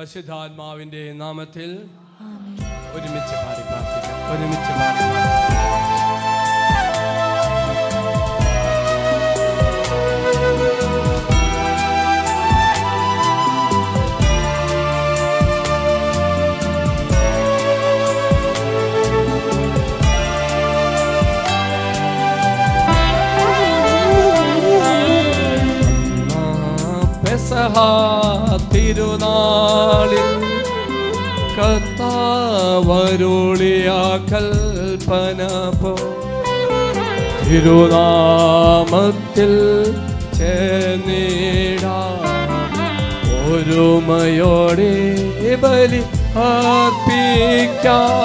പരിശുദ്ധാത്മാവിന്റെ നാമത്തിൽ ആമേൻ. ഒരുമിച്ച് പാടി പ്രാർത്ഥിക്കാം. ഒരുമിച്ച് പാടി പ്രാർത്ഥിക്കാം. തിരുനാളിൽ കർത്താവരുളിയ കൽപ്പന പോ തിരുനാമത്തിൽ ചേർന്നിടാം ഒരുമയോടെ ബലി അർപ്പിക്കാം.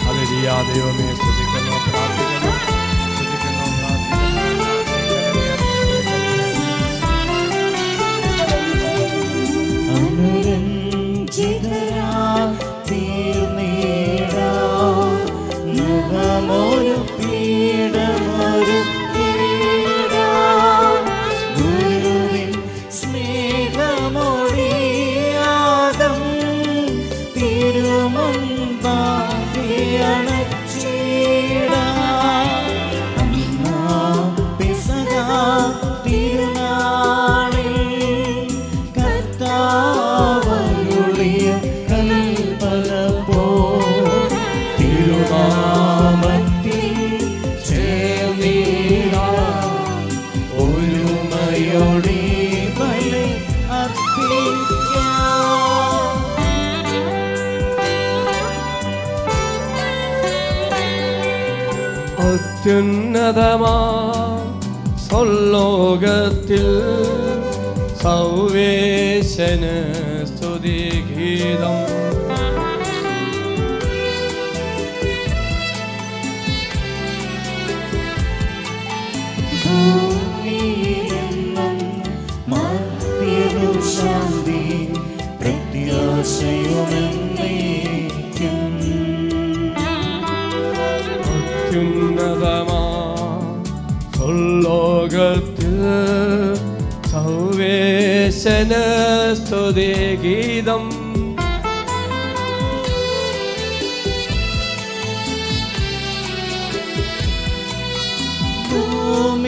ഹല്ലേലൂയ. ദൈവമേ സ്തുതിക്കുന്നു, പ്രാർത്ഥിക്കുന്നു, സ്തുതിക്കുന്നു, അനുരഞ്ജിതരാം തീർന്നിടാം മുഖമൊരു പീഠമൊരു ഗുരുവിൻ സ്നേഹമൊഴിയാദം തിരുമുൻപാകെയണച്ചിടാം. അന്നാ പെസഹ തിരുനാളിൽ കർത്താവരുളിയ കൽപ്പന പോൽ തിരുനാമത്തിൽ ചേർന്നിടാം ഒരുമയോടെ ബലി അർപ്പിക്കാം. അത്യുന്നതമാ സ്വലോകത്തിൽ സർവേശന് സ്തുതിഗീതം. ഭൂമിയിലെന്നും മർത്യനു ശാന്തി പ്രത്യാശയുമെന്നേക്കും. അത്യുന്നതമാ സ്വലോകത്തിൽ സർവേശന് സ്തുതിഗീതം.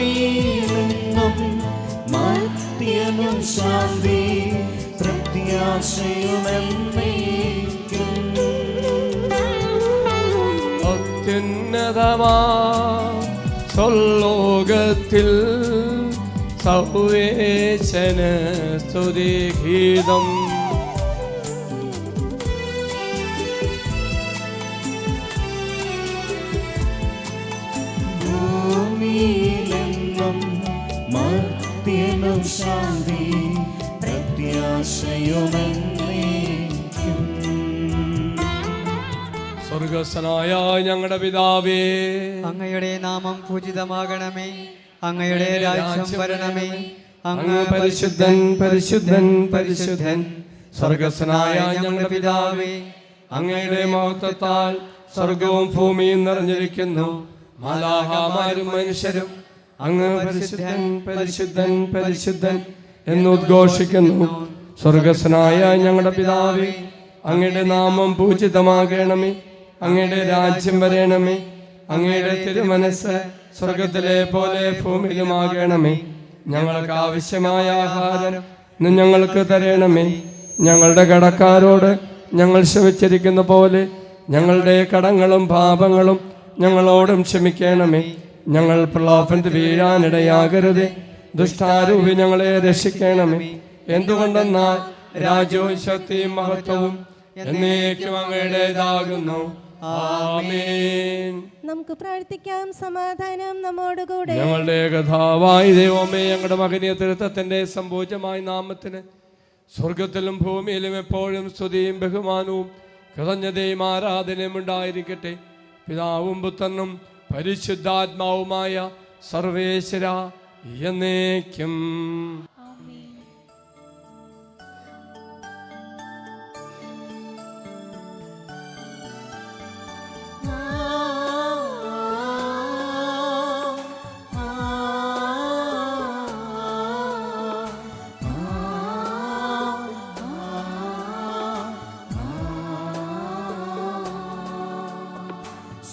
ഭൂമിയിലെന്നും മർത്യനു ശാന്തി പ്രത്യാശയുമെന്നേക്കും. അത്യുന്നതമാ സ്വലോകത്തിൽ സർവേശന് സ്തുതിഗീതം. ഭൂമിയിലെന്നും മർത്യനു ശാന്തി പ്രത്യാശയുമെന്നേക്കും. സ്വർഗസ്ഥനായ ഞങ്ങളുടെ പിതാവേ, അങ്ങയുടെ നാമം പൂജിതമാകണമേ. അങ്ങയുടെ രാജ്യം വരണമേ. അങ്ങ് പരിശുദ്ധൻ പരിശുദ്ധൻ പരിശുദ്ധൻ. സ്വർഗസ്ഥനായ ഞങ്ങളുടെ പിതാവേ, അങ്ങയുടെ മഹത്വത്താൽ സ്വർഗവും ഭൂമിയും നിറഞ്ഞിരിക്കുന്നു. മാലാഖമാരും മനുഷ്യരും അങ്ങ് പരിശുദ്ധൻ പരിശുദ്ധൻ പരിശുദ്ധൻ എന്നുദ്ഘോഷിക്കുന്നു. സ്വർഗസ്ഥനായ ഞങ്ങളുടെ പിതാവേ, അങ്ങയുടെ നാമം പൂജിതമാകണമേ. അങ്ങയുടെ രാജ്യം വരണമേ. അങ്ങയുടെ തിരുമനസ് സ്വർഗത്തിലെ പോലെ ഭൂമിയിലുമാകണമേ. ഞങ്ങൾക്ക് ആവശ്യമായ ആഹാരം ഇന്ന് ഞങ്ങൾക്ക് തരണമേ. ഞങ്ങളുടെ കടക്കാരോട് ഞങ്ങൾ ക്ഷമിച്ചിരിക്കുന്ന പോലെ ഞങ്ങളുടെ കടങ്ങളും പാപങ്ങളും ഞങ്ങളോടും ക്ഷമിക്കണമേ. ഞങ്ങൾ പ്രലോഭനത്തിൽ വീഴാനിടയാകരുതേ. ദുഷ്ടാരൂപി ഞങ്ങളെ രക്ഷിക്കണമേ. എന്തുകൊണ്ടെന്നാൽ രാജ്യവും ശക്തിയും മഹത്വവും എന്നേക്കും അങ്ങയുടേതാകുന്നു. ആമേൻ. നമുക്ക് പ്രാർത്ഥിക്കാം. സമാധാനം നമ്മോടുകൂടെ. ഞങ്ങളുടെ കഥാവായ ദൈവമേ, ഞങ്ങളുടെ മകനീയ തിരുത്തത്തിന്റെ സംഭൂജമായ നാമത്തിന് സ്വർഗത്തിലും ഭൂമിയിലും എപ്പോഴും സ്തുതിയും ബഹുമാനവും കൃതജ്ഞതയും ആരാധനയും ഉണ്ടായിരിക്കട്ടെ. പിതാവും പുത്രനും പരിശുദ്ധാത്മാവുമായ സർവേശ്വര എന്നേക്കും.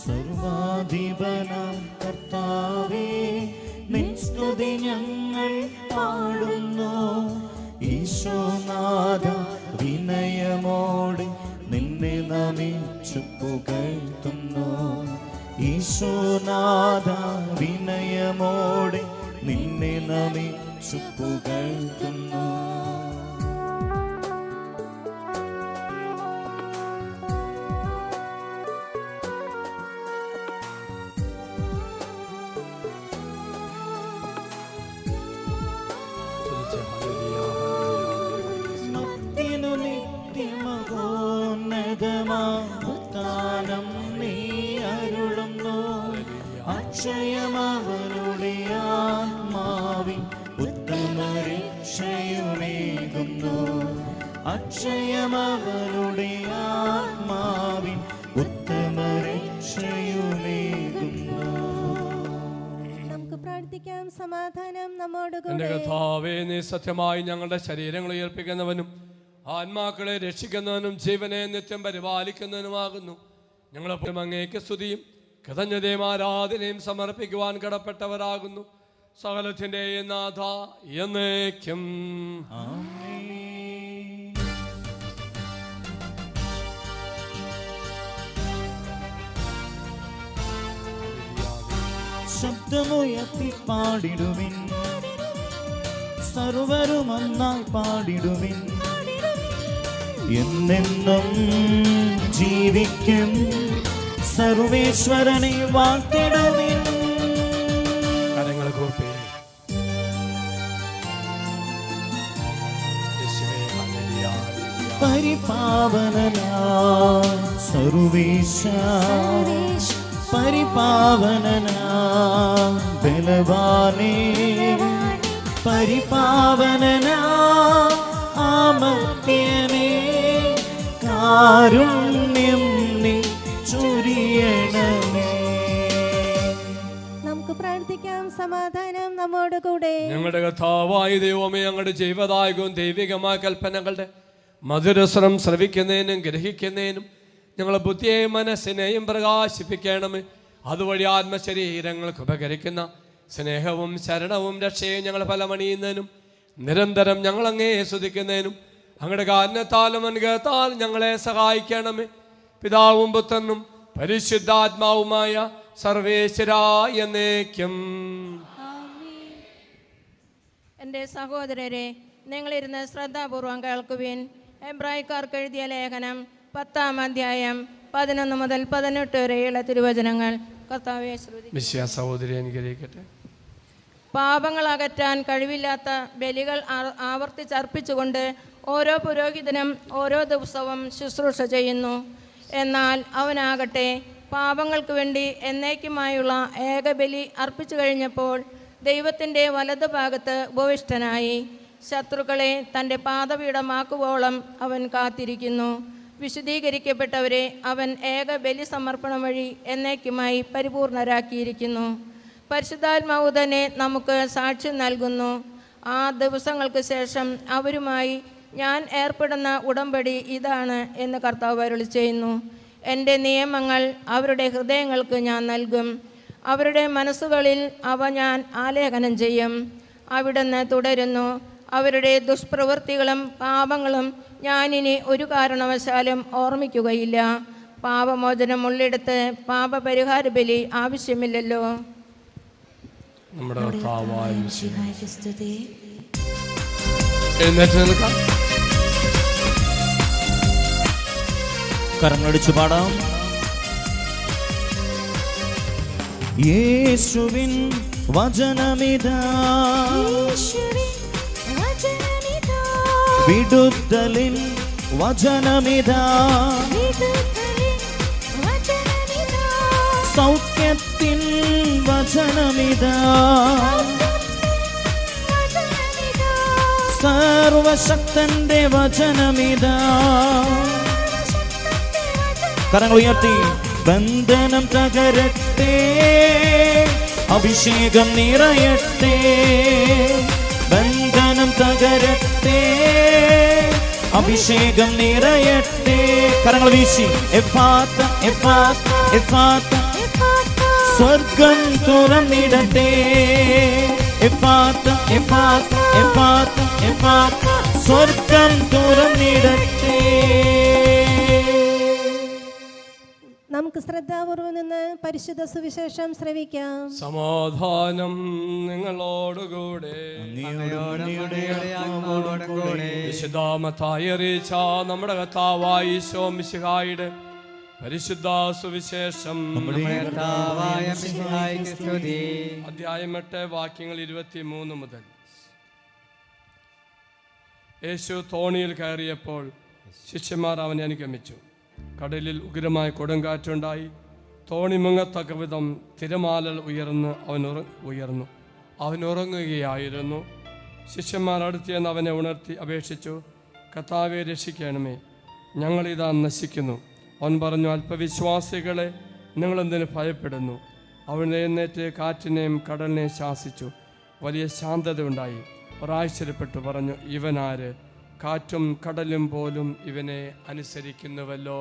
സർവാധിപനാം കർത്താവേ, നിൻ സ്തുതി ഞങ്ങൾ പാടുന്നു. ഈശോനാഥ വിനയമോടെ നിന്നെ നമിച്ചു പുകഴ്ത്തുന്നു. ഈശോനാഥ വിനയമോടെ നിന്നെ നമിച്ചു പുകഴ്ത്തുന്നു. നിത്യമഹോന്നതമാനം നീ അരുളുന്നു. അക്ഷയമവരുടെ ആത്മാവിൻ ഉത്തമരക്ഷയുമേകുന്നു. അക്ഷയമവരുടെ ആത്മാവിൻ ഉത്തമരക്ഷയുമേകുന്നു. നമുക്ക് പ്രാർത്ഥിക്കാം. സമാധാനം എന്റെ നമ്മോടുകൂടെ. കർത്താവേ, നീ സത്യമായി ഞങ്ങളുടെ ശരീരങ്ങൾ ഉയർപ്പിക്കുന്നവനും ആത്മാക്കളെ രക്ഷിക്കുന്നവനും ജീവനെ നിത്യം പരിപാലിക്കുന്നവനുമാകുന്നു. ഞങ്ങളെപ്പോഴും അങ്ങേക്ക് സ്തുതിയും കൃതജ്ഞതയും ആരാധനയും സമർപ്പിക്കുവാൻ കടപ്പെട്ടവരാകുന്നു. സകലത്തിൻ്റെയും നാഥ എന്നേക്കും. ശബ്ദമുയർത്തി പാടിടുവിൻ, സർവരും ഒന്നായി പാടിടുവിൻ. എന്നെന്നും ജീവിക്കും സർവേശ്വരനെ വാഴ്ത്തിടുവിൻ. കരങ്ങൾ കൂപ്പി പരിപാവനനാം സർവേശ, പരിപാവനനാം ബലവാനേ, പരിപാവനനാം അമർത്യനേ, കാരുണ്യം നീ ചൊരിയണമേ. നമുക്ക് പ്രാർത്ഥിക്കാം. സമാധാനം നമ്മോടുകൂടെ. ഞങ്ങളുടെ കർത്താവായ ദൈവമേ, ഞങ്ങളുടെ ജീവദായകവും ദൈവികമായ കൽപ്പനകളുടെ മധുരസ്വരം ശ്രവിക്കുന്നതിനും ഗ്രഹിക്കുന്നതിനും ഞങ്ങളുടെ ബുദ്ധിയെയും മനസ്സിനെയും പ്രകാശിപ്പിക്കണമേ. അതുവഴി ആത്മശരീരങ്ങൾക്ക് ഉപകരിക്കുന്ന സ്നേഹവും ശരണവും രക്ഷയും ഞങ്ങൾ ഫലമണിയുന്നതിനും നിരന്തരം ഞങ്ങൾ അങ്ങേ സ്തുതിക്കുന്നതിനും അങ്ങയുടെ കാരണത്താലും അനുഗ്രഹത്താലും ഞങ്ങളെ സഹായിക്കണമേ. പിതാവും പുത്രനും പരിശുദ്ധാത്മാവുമായ സർവേശ്വരായ എന്നേക്കും. എൻ്റെ സഹോദരരെ, നിങ്ങളിരുന്ന് ശ്രദ്ധാപൂർവം കേൾക്കുവിൻ. എബ്രായക്കാർക്ക് എഴുതിയ ലേഖനം 10-ാം അധ്യായം 11 മുതൽ 18 വരെയുള്ള തിരുവചനങ്ങൾ. കർത്താവേ ശ്രുതി. മിശിഹാ സഹോദരി അനുഗ്രഹിക്കട്ടെ. പാപങ്ങൾ അകറ്റാൻ കഴിവില്ലാത്ത ബലികൾ ആവർത്തിച്ചർപ്പിച്ചുകൊണ്ട് ഓരോ പുരോഹിതനും ഓരോ ദിവസവും ശുശ്രൂഷ ചെയ്യുന്നു. എന്നാൽ അവനാകട്ടെ പാപങ്ങൾക്ക് വേണ്ടി എന്നേക്കുമായുള്ള ഏകബലി അർപ്പിച്ചു കഴിഞ്ഞപ്പോൾ ദൈവത്തിൻ്റെ വലതുഭാഗത്ത് ഉപവിഷ്ടനായി. ശത്രുക്കളെ തൻ്റെ പാദപീഠമാക്കുവോളം അവൻ കാത്തിരിക്കുന്നു. വിശുദ്ധീകരിക്കപ്പെട്ടവരെ അവൻ ഏക ബലി സമർപ്പണം വഴി എന്നേക്കുമായി പരിപൂർണരാക്കിയിരിക്കുന്നു. പരിശുദ്ധാത്മാവ് തന്നെ നമുക്ക് സാക്ഷ്യം നൽകുന്നു. ആ ദിവസങ്ങൾക്ക് ശേഷം അവരുമായി ഞാൻ ഏർപ്പെടുന്ന ഉടമ്പടി ഇതാണ് എന്ന് കർത്താവ് അരുളി ചെയ്യുന്നു. എൻ്റെ നിയമങ്ങൾ അവരുടെ ഹൃദയങ്ങൾക്ക് ഞാൻ നൽകും, അവരുടെ മനസ്സുകളിൽ അവ ഞാൻ ആലേഖനം ചെയ്യും. അവിടുന്ന് തുടരുന്നു, അവരുടെ ദുഷ്പ്രവൃത്തികളും പാപങ്ങളും ഞാനിനി ഒരു കാരണവശാലും ഓർമ്മിക്കുകയില്ല. പാപമോചനം ഉള്ളിടത്ത് പാപപരിഹാര ബലി ആവശ്യമില്ലല്ലോ. നമ്മുടെ കർത്താവായ മിശിഹായ്ക്ക് സ്തുതി. എഴുന്നേറ്റ് നിൽക്കാം. കരങ്ങളടിച്ചു പാടാം. യേശുവിൻ വചനമിതാ, വിടുതലിൻ വചനമിതാ, സൗഖ്യത്തിൻ വചനമിതാ, സർവശക്തന്റെ വചനമിതാ. കരങ്ങൾ ഉയർത്തി. ബന്ധനം തകരട്ടെ, അഭിഷേകം നിറയട്ടെ. ബന്ധനം തകരട്ടെ, അഭിഷേകം നിറയട്ടെ. കരങ്ങൾ വീശി. എഫാത്ത എഫാത്ത എഫാത്ത സ്വർഗം തുറന്നിടട്ടെ. എഫാത്ത എഫാത്ത എഫാത്ത എഫാത്ത, സ്വർഗം തുറന്നിടട്ടെ. നമുക്ക് ശ്രദ്ധാപൂർവം നിന്ന് പരിശുദ്ധ സുവിശേഷം ശ്രവിക്കാം. സമാധാനം നിങ്ങളോടുകൂടെ. വിശുദ്ധ മത്തായി അറിയിച്ച നമ്മുടെ കർത്താവായ ഈശോ മിശിഹായുടെ പരിശുദ്ധ സുവിശേഷം അധ്യായം 8 വാക്യങ്ങൾ 23 മുതൽ. യേശു തോണിയിൽ കയറിയപ്പോൾ ശിഷ്യന്മാർ അവനെ അനുഗമിച്ചു. കടലിൽ ഉഗ്രമായ കൊടുങ്കാറ്റുണ്ടായി. തോണി മുങ്ങത്തക്ക വിധം തിരമാലകൾ ഉയർന്നു അവൻ ഉറങ്ങുകയായിരുന്നു. ശിഷ്യന്മാർ അടുത്തിയെന്ന് അവനെ ഉണർത്തി അപേക്ഷിച്ചു, കർത്താവെ രക്ഷിക്കണമേ, ഞങ്ങളിതാ നശിക്കുന്നു. അവൻ പറഞ്ഞു, അല്പവിശ്വാസികളെ, നിങ്ങളെന്തിനു ഭയപ്പെടുന്നു? അവൻ എഴുന്നേറ്റ് കാറ്റിനെയും കടലിനെയും ശാസിച്ചു. വലിയ ശാന്തത ഉണ്ടായി. ഒരാശ്ചര്യപ്പെട്ടു പറഞ്ഞു, ഇവനാര്? കാറ്റും കടലും പോലും ഇവനെ അനുസരിക്കുന്നുവല്ലോ.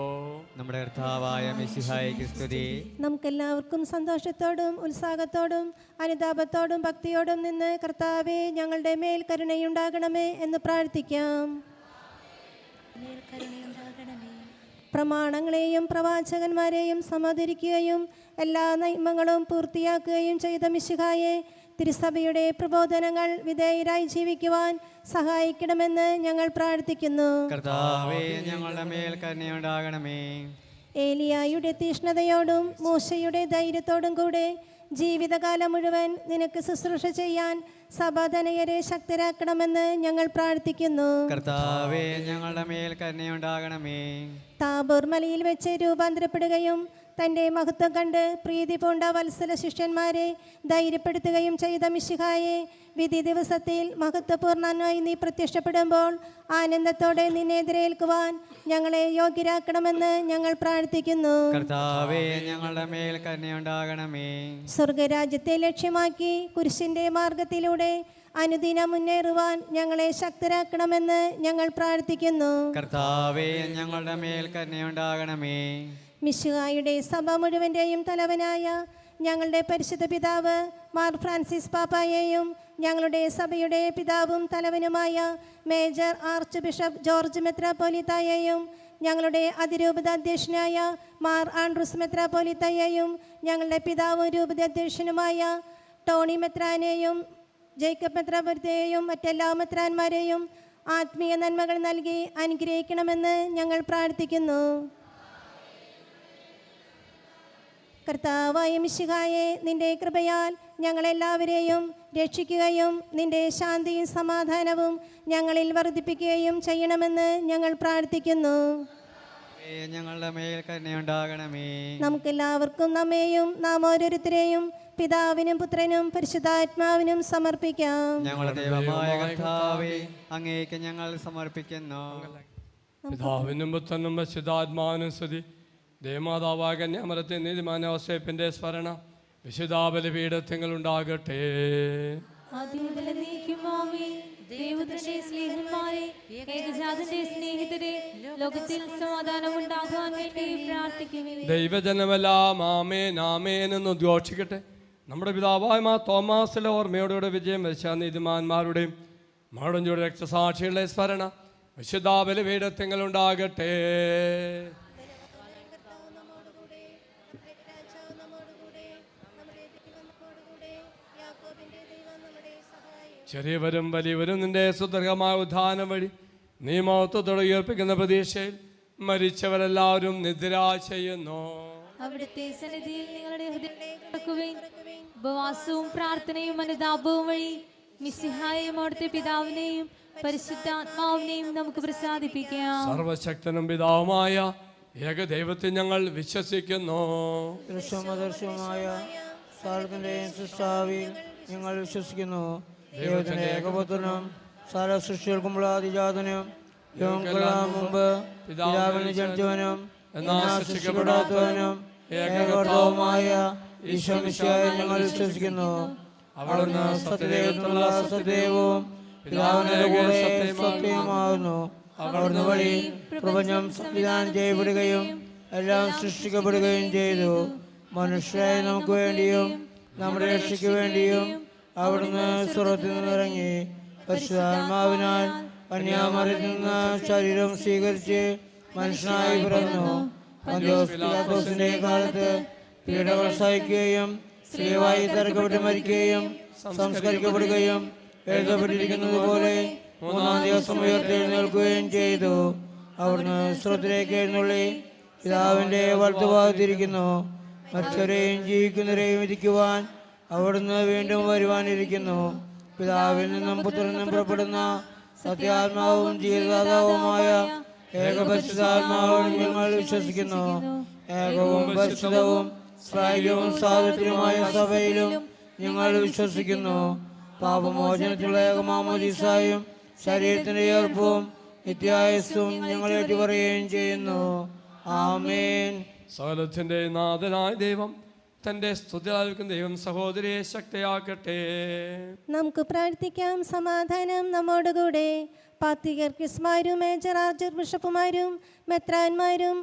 നമ്മുടെ കർത്താവായ മിശിഹായിക്ക് സ്തുതി. നമുക്കെല്ലാവർക്കും സന്തോഷത്തോടും ഉത്സാഹത്തോടും അനുതാപത്തോടും ഭക്തിയോടും നിന്ന് കർത്താവേ ഞങ്ങളുടെ മേൽ കരുണയുണ്ടാകണമേ എന്ന് പ്രാർത്ഥിക്കാം. പ്രമാണങ്ങളെയും പ്രവാചകന്മാരെയും സമാദരിക്കുകയും എല്ലാ നന്മകളും പൂർത്തിയാക്കുകയും ചെയ്ത മിശിഹായെ, തിരുസഭയുടെ പ്രബോധനങ്ങൾ വിധേയരായി ജീവിക്കുവാൻ സഹായിക്കണമെന്ന് ഞങ്ങൾ പ്രാർത്ഥിക്കുന്നു. കർത്താവേ ഞങ്ങളുടെ മേൽ കരുണയുണ്ടാകണമേ. ഏലിയായുടെ തീഷ്ണതയോടും മൂശയുടെ ധൈര്യത്തോടും കൂടെ ജീവിതകാലം മുഴുവൻ നിനക്ക് ശുശ്രൂഷ ചെയ്യാൻ സഭാധനയരെ ശക്തരാക്കണമെന്ന് ഞങ്ങൾ പ്രാർത്ഥിക്കുന്നു. കർത്താവേ ഞങ്ങളുടെ മേൽ കരുണയുണ്ടാകണമേ. താബോർ മലയിൽ വെച്ച് രൂപാന്തരപ്പെടുകയും തൻ്റെ മഹത്വം കണ്ട് പ്രീതി പൂണ്ട വത്സല ശിഷ്യന്മാരെ ധൈര്യപ്പെടുത്തുകയും ചെയ്ത മിശിഹായെ, വിധി ദിവസത്തിൽ മഹത്വപൂർണ്ണനായി നീ പ്രത്യക്ഷപ്പെടുമ്പോൾ ആനന്ദത്തോടെ നിന്നെ എതിരേൽക്കുവാൻ ഞങ്ങളെ യോഗ്യരാക്കണമെന്ന് ഞങ്ങൾ പ്രാർത്ഥിക്കുന്നു. കർത്താവേ ഞങ്ങളുടെ മേൽ കരുണയുണ്ടാകണമേ. സ്വർഗരാജ്യത്തെ ലക്ഷ്യമാക്കി കുരിശിൻ്റെ മാർഗത്തിലൂടെ അനുദിനം മുന്നേറുവാൻ ഞങ്ങളെ ശക്തരാക്കണമെന്ന് ഞങ്ങൾ പ്രാർത്ഥിക്കുന്നു. കർത്താവേ ഞങ്ങളുടെ മേൽ കരുണയുണ്ടാകണമേ. മിശിഹായുടെ സഭ മുഴുവൻ്റെയും തലവനായ ഞങ്ങളുടെ പരിശുദ്ധ പിതാവ് മാർ ഫ്രാൻസിസ് പാപ്പായെയും ഞങ്ങളുടെ സഭയുടെ പിതാവും തലവനുമായ മേജർ ആർച്ച് ബിഷപ്പ് ജോർജ് മെത്രാപ്പോലിത്തായെയും ഞങ്ങളുടെ അതിരൂപത അധ്യക്ഷനായ മാർ ആൻഡ്രൂസ് മെത്രാപ്പോലിത്തായെയും ഞങ്ങളുടെ പിതാവും രൂപത അധ്യക്ഷനുമായ ടോണി മെത്രാനെയും ജേക്കബ് മെത്രാപ്പോലിത്തയെയും മറ്റെല്ലാ മെത്രാന്മാരെയും ആത്മീയ നന്മകൾ നൽകി അനുഗ്രഹിക്കണമെന്ന് ഞങ്ങൾ പ്രാർത്ഥിക്കുന്നു. കർത്താവായ മിശിഹായെ, നിന്റെ കൃപയാൽ ഞങ്ങളെല്ലാവരെയും രക്ഷിക്കുകയും നിന്റെ ശാന്തിയും സമാധാനവും ഞങ്ങളിൽ വർദ്ധിപ്പിക്കുകയും ചെയ്യണമെന്ന് ഞങ്ങൾ പ്രാർത്ഥിക്കുന്നു. ഞങ്ങളുടെ മേൽ കരുണയുണ്ടാകണമേ. നമുക്കെല്ലാവർക്കും നമ്മെയും നാം ഓരോരുത്തരെയും പിതാവിനും പുത്രനും പരിശുദ്ധാത്മാവിനും സമർപ്പിക്കാം. ഞങ്ങളുടെ ദൈവമായ കർത്താവേ, അങ്ങേക്ക് ഞങ്ങൾ സമർപ്പിക്കുന്നു. പിതാവിനും പുത്രനും പരിശുദ്ധാത്മാവിനും സ്തുതി. ദേവമാതാവായ കന്യാമരത്തെ നീതിമാന ഔസേപ്പിന്റെ സ്മരണ വിശുദ്ധ ബലിപീഠത്തിൽ ഉണ്ടാകട്ടെ. ദൈവജനമെല്ലാം ആമേൻ ആമേൻ എന്ന് ഉദ്ഘോഷിക്കട്ടെ. നമ്മുടെ പിതാവായ മാ തോമാസിലെ ഓർമ്മയോടെ വിജയം വരിച്ച നീതിമാന്മാരുടെയും മടഞ്ചൂടെ രക്തസാക്ഷികളുടെ സ്മരണ വിശുദ്ധ ബലിപീഠത്തിൽ ഉണ്ടാകട്ടെ. ചെറിയവരും വലിയവരും നിന്റെ സുദീർഘമായ ഉദ്ധാനം വഴി നീ മഹത്വത്തോടെ ഉയർപ്പിക്കുന്ന പ്രതീക്ഷയിൽ മരിച്ചവരെല്ലാവരും നിദ്ര ചെയ്യുന്നു. അവിടുത്തെ സന്നിധിയിൽ നിങ്ങളുടെ ഹൃദയം ഉപവാസവും പ്രാർത്ഥനയും അനുതാപവും വഴി മിശിഹായെയും അവിടുത്തെ പിതാവിനെയും പരിശുദ്ധാത്മാവിനെയും നമുക്ക് പ്രസാദിപ്പിക്കാം. സർവശക്തനും പിതാവുമായ ഏകദൈവത്തിൽ ഞങ്ങൾ വിശ്വസിക്കുന്നു. ഞങ്ങൾ വിശ്വസിക്കുന്നു. ദൈവത്തിന്റെ ഏകപുത്രനും സകല സൃഷ്ടികൾക്കുമുള്ള അതിജാതനും മുമ്പ് പിതാവിന് ജനിച്ചവനും എന്നാൽ സൃഷ്ടിക്കപ്പെടാത്തവനും ഏകകർത്താവുമായ ഈശോ മിശിഹായെ ഞങ്ങൾ വിശ്വസിക്കുന്നു. അവിടുന്ന് സത്യദൈവത്തിലുള്ള സത്യദൈവവും പിതാവിന്റെ കൂടെ സത്യമാകുന്നു. അവിടുന്ന് വഴി പ്രപഞ്ചം സംവിധാനം ചെയ്യപ്പെടുകയും എല്ലാം സൃഷ്ടിക്കപ്പെടുകയും ചെയ്തു. മനുഷ്യരായ നമുക്ക് വേണ്ടിയും നമ്മുടെ രക്ഷയ്ക്ക് വേണ്ടിയും അവിടുന്ന് സ്വർഗ്ഗത്തിൽ നിന്നിറങ്ങി പരിശുദ്ധാത്മാവിനാൽ കന്യാമറിയത്തിൽ നിന്ന് ശരീരം സ്വീകരിച്ച് മനുഷ്യനായി പിറന്നു. പന്തിയോസ് പിലാത്തോസിന്റെ കാലത്ത് പീഡകൾ സഹിക്കുകയും സ്ത്രീവായി തറക്കപ്പെട്ട് മരിക്കുകയും സംസ്കരിക്കപ്പെടുകയും എഴുതപ്പെട്ടിരിക്കുന്നത് പോലെ മൂന്നാം ദിവസം ഉയർത്തെഴുന്നേൽക്കുകയും ചെയ്തു. അവിടുന്ന് സ്വർഗ്ഗത്തിലേക്ക് എഴുന്നള്ളി പിതാവിന്റെ വലത്തുഭാഗത്തിരിക്കുന്നു. മരിച്ചവരെയും ജീവിക്കുന്നവരെയും വിധിക്കുവാൻ അവിടുന്ന് വീണ്ടും വരുവാനിരിക്കുന്നു. പിതാവിൽ നിന്നും പുത്രനിൽ നിന്നും പുറപ്പെടുന്ന സത്യാത്മാവും ജീവദാതാവുമായ ഏകപരിശുദ്ധാത്മാവും ഞങ്ങൾ വിശ്വസിക്കുന്നു. ഏകവും പരിശുദ്ധവും ശ്രായികവും സാധുത്യവുമായ സഭയിലും ഞങ്ങൾ വിശ്വസിക്കുന്നു. പാപമോചനത്തിലുള്ള ഏകമാമോദീസായും ശരീരത്തിന്റെ ഏർപ്പവും നിത്യായുസ്സും ഞങ്ങൾ ഏറ്റുപറയുകയും ചെയ്യുന്നു. ആമേൻ. സകലത്തിന്റെ നാഥനായ ദൈവം തന്റെ സ്തുതിയായിരിക്കും ദൈവം സഹോദരിയെ ശക്തിയാക്കട്ടെ. നമുക്ക് പ്രാർത്ഥിക്കാം. സമാധാനം നമ്മോടുകൂടെ. പാത്രികർക്കിസ്മാരും മേജർ ആർച്ച് ബിഷപ്പുമാരും മെത്രാന്മാരും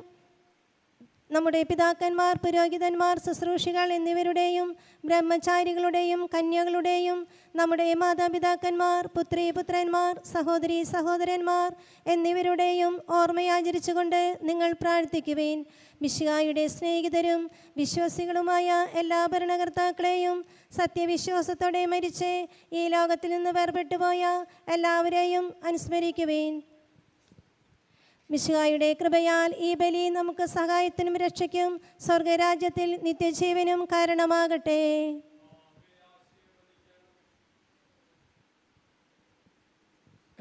നമ്മുടെ പിതാക്കന്മാർ, പുരോഹിതന്മാർ, ശുശ്രൂഷികൾ എന്നിവരുടെയും ബ്രഹ്മചാരികളുടെയും കന്യകളുടെയും നമ്മുടെ മാതാപിതാക്കന്മാർ, പുത്രി പുത്രന്മാർ, സഹോദരി സഹോദരന്മാർ എന്നിവരുടെയും ഓർമ്മയാചരിച്ചുകൊണ്ട് നിങ്ങൾ പ്രാർത്ഥിക്കുവേൻ. മിശിഹായുടെ സ്നേഹിതരും വിശ്വാസികളുമായ എല്ലാ ഭരണകർത്താക്കളെയും സത്യവിശ്വാസത്തോടെ മരിച്ച് ഈ ലോകത്തിൽ നിന്ന് വേർപെട്ടുപോയ എല്ലാവരെയും അനുസ്മരിക്കുവേൻ. മിശിഹായുടെ കൃപയാൽ ഈ ബലി നമുക്ക് സഹായത്തിനും രക്ഷയ്ക്കും സ്വർഗരാജ്യത്തിൽ നിത്യജീവനും കാരണമാകട്ടെ.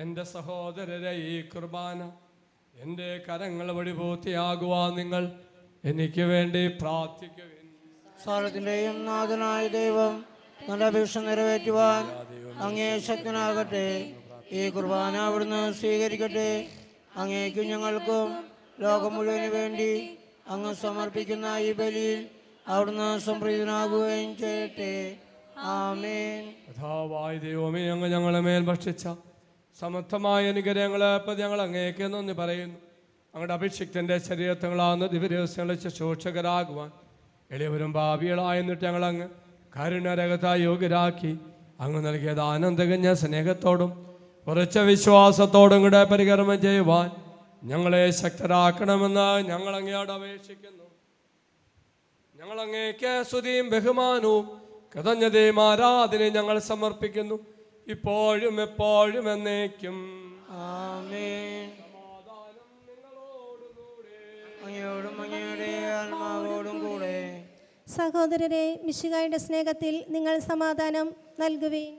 എൻ്റെ സഹോദരരെ, ഈ കുർബാന എൻ്റെ കരങ്ങൾ വഴി പൂർത്തിയാകുവാൻ നിങ്ങൾ എനിക്ക് വേണ്ടി പ്രാർത്ഥിക്കുവിൻ. സാരത്തിന്റെയും നാഥനായ ദൈവം നല്ല അപേക്ഷ നിറവേറ്റുവാൻ അങ്ങേ ശക്തനാകട്ടെ. ഈ കുർബാന അവിടുന്ന് സ്വീകരിക്കട്ടെ. അങ്ങേക്കും ഞങ്ങൾക്കും ലോകം മുഴുവന് വേണ്ടി അങ്ങ് സമർപ്പിക്കുന്ന ഈ ബലിയിൽ അവിടുന്ന് സംപ്രീതനാകുകയും ചെയ്യട്ടെ. ആമേൻ. യഥാവായ ദൈവമേ, അങ്ങ് ഞങ്ങളെ മേൽ ഭക്ഷിച്ച സമർത്ഥമായ അനുഗ്രഹങ്ങളെ പ്രതി ഞങ്ങൾ അങ്ങേക്ക് നന്ദി പറയുന്നു. അങ്ങയുടെ അഭിഷിക്തൻ്റെ ശരീരത്തങ്ങളാകുന്ന ദിവ്യരഹസ്യങ്ങളെ ശുശ്രൂഷകരാകുവാൻ എളിയവരും ഭാവികളായെന്നിട്ട് ഞങ്ങൾ അങ്ങ് കാരുണ്യരകത്തായി യോഗ്യരാക്കി അങ്ങ് നൽകിയത് ആനന്ദകഞ്ഞ സ്നേഹത്തോടും ഉറച്ച വിശ്വാസത്തോടും കൂടെ പരികർമ്മം ചെയ്യുവാൻ ഞങ്ങളെ ശക്തരാക്കണമെന്ന് ഞങ്ങൾ അങ്ങയോട് അപേക്ഷിക്കുന്നു. ഞങ്ങൾ അങ്ങേക്ക് സ്തുതിയും ബഹുമാനവും കൃതജ്ഞതയും ആരാധനയും ഞങ്ങൾ സമർപ്പിക്കുന്നു, ഇപ്പോഴും എപ്പോഴും എന്നേക്കും. ആമേൻ. അങ്ങയോടും അങ്ങയുടെ ആത്മാവോടും കൂടെ. സഹോദരരെ, മിശിഹായുടെ സ്നേഹത്തിൽ നിങ്ങൾ സമാധാനം നൽകുവിൻ.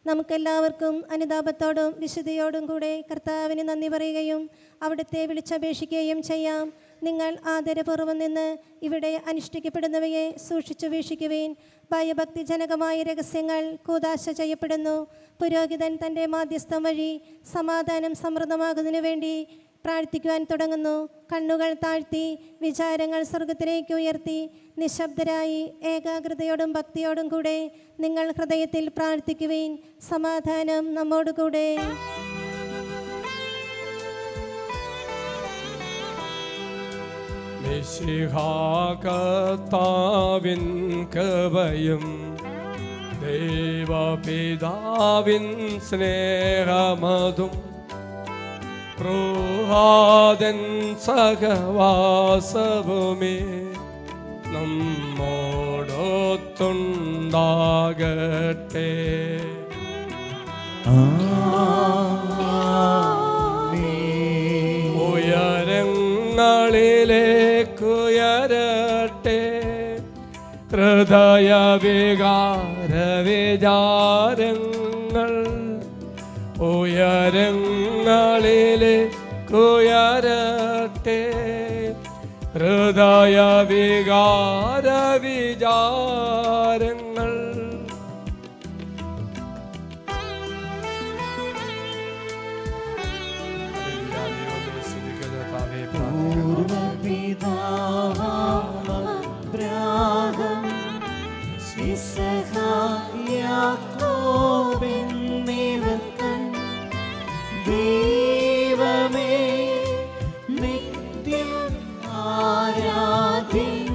നമുക്കെല്ലാവർക്കും അനുതാപത്തോടും വിശുദ്ധിയോടും കൂടെ കർത്താവിന് നന്ദി പറയുകയും അവിടുത്തെ വിളിച്ചപേക്ഷിക്കുകയും ചെയ്യാം. നിങ്ങൾ ആദരപൂർവ്വം നിന്ന് ഇവിടെ അനുഷ്ഠിക്കപ്പെടുന്നവയെ സൂക്ഷിച്ചു വീക്ഷിക്കുവിൻ. ഭയഭക്തിജനകമായ രഹസ്യങ്ങൾ കൂദാശ ചെയ്യപ്പെടുന്നു. പുരോഹിതൻ തൻ്റെ മാധ്യസ്ഥം വഴി സമാധാനം സമൃദ്ധമാകുന്നതിനു വേണ്ടി പ്രാർത്ഥിക്കുവാൻ തുടങ്ങുന്നു. കണ്ണുകൾ താഴ്ത്തി വിചാരങ്ങൾ സ്വർഗത്തിലേക്ക് ഉയർത്തി നിശബ്ദരായി ഏകാഗ്രതയോടും ഭക്തിയോടും കൂടെ നിങ്ങൾ ഹൃദയത്തിൽ പ്രാർത്ഥിക്കുവിൻ. സമാധാനം നമ്മോടുകൂടെ. മിശിഹാകർത്താവിൻ കൃപയും ദൈവപിതാവിൻ സ്നേഹമതും റൂഹാദൻ സഹവാസവുമേ നമ്മോടൊത്തുണ്ടാകട്ടെ. ഉയരങ്ങളിലേക്കുയരട്ടെ ഹൃദയവികാര വിചാരങ്ങൾ, ഉയരങ്ങളിലേക്കുയരട്ടെ ഹൃദയവികാര വിചാരങ്ങൾ. ദൈവമേ നിത്യം ആരാധ്യൻ.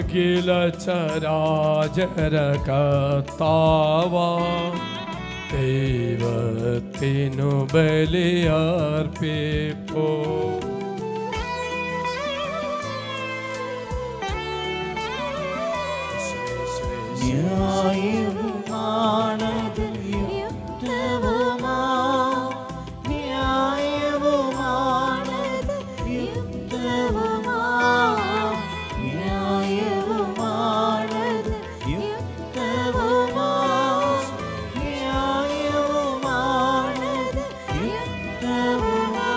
അഖില ചരാചര കർത്താവ ദൈവത്തിനു ബലിയർപ്പിപ്പോ. ന്യായവുമാണത് യുക്തവുമാ, ന്യായവുമാണത് യുക്തവുമാ, ന്യായവുമാണത് യുക്തവുമാ, ന്യായവുമാണത് യുക്തവുമാ.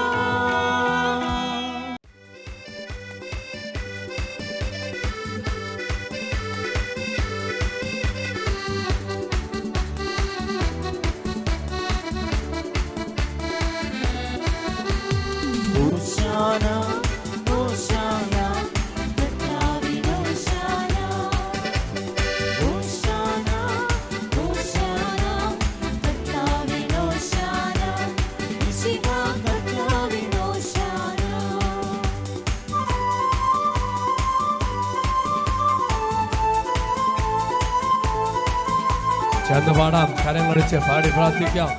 Hosanna, Hosanna, Kataviന് Hosanna. Hosanna, Hosanna, Kataviന് Hosanna. Mishiha Kataviന് Hosanna. ചേർന്ന് പാടാം, കരങ്ങളടിച്ച് പാടി പ്രാർത്ഥിക്കാം.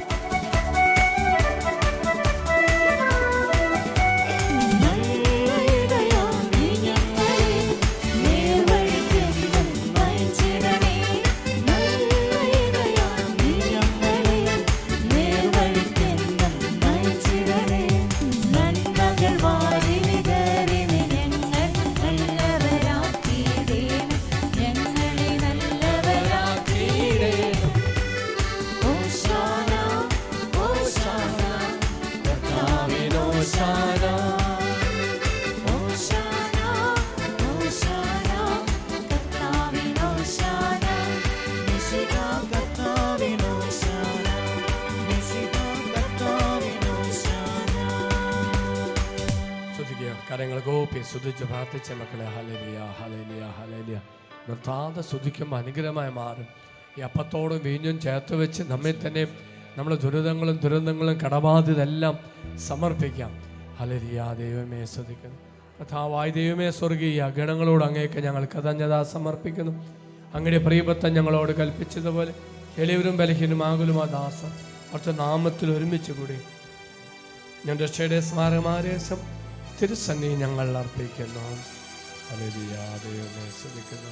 കരങ്ങൾ ഗോപി സ്തുതിച്ച് പ്രാർത്ഥിച്ച മക്കളെ. ഹല്ലേലൂയ, ഹല്ലേലൂയ, ഹല്ലേലൂയ. നിർത്താതെ സ്തുതിക്കുമ്പോൾ അനുഗ്രഹമായി മാറും. ഈ അപ്പത്തോടും വീഞ്ഞും ചേർത്ത് വെച്ച് നമ്മെ തന്നെ നമ്മുടെ ദുരിതങ്ങളും കടബാധ്യതെല്ലാം സമർപ്പിക്കാം. ഹല്ലേലൂയ. ദൈവമേ സ്തുതിക്കുന്നു. കർത്താവായ ദൈവമേ, സ്വർഗീയ ഗണങ്ങളോട് അങ്ങേക്ക് ഞങ്ങൾ കൃതജ്ഞത സമർപ്പിക്കുന്നു. അങ്ങയുടെ പ്രിയപത്തൻ ഞങ്ങളോട് കൽപ്പിച്ചതുപോലെ എളിയവരും ബലഹീനും ആകുലുമാ ദാസം അവിടുത്തെ നാമത്തിൽ ഒരുമിച്ച് കൂടി ഞാൻ രക്ഷയുടെ സ്മാരകമാരേശം തിരുസന്നി ഞങ്ങൾ അർപ്പിക്കുന്നു. ഹല്ലേലൂയ. ദൈവമേ സ്തുതിക്കുന്നു.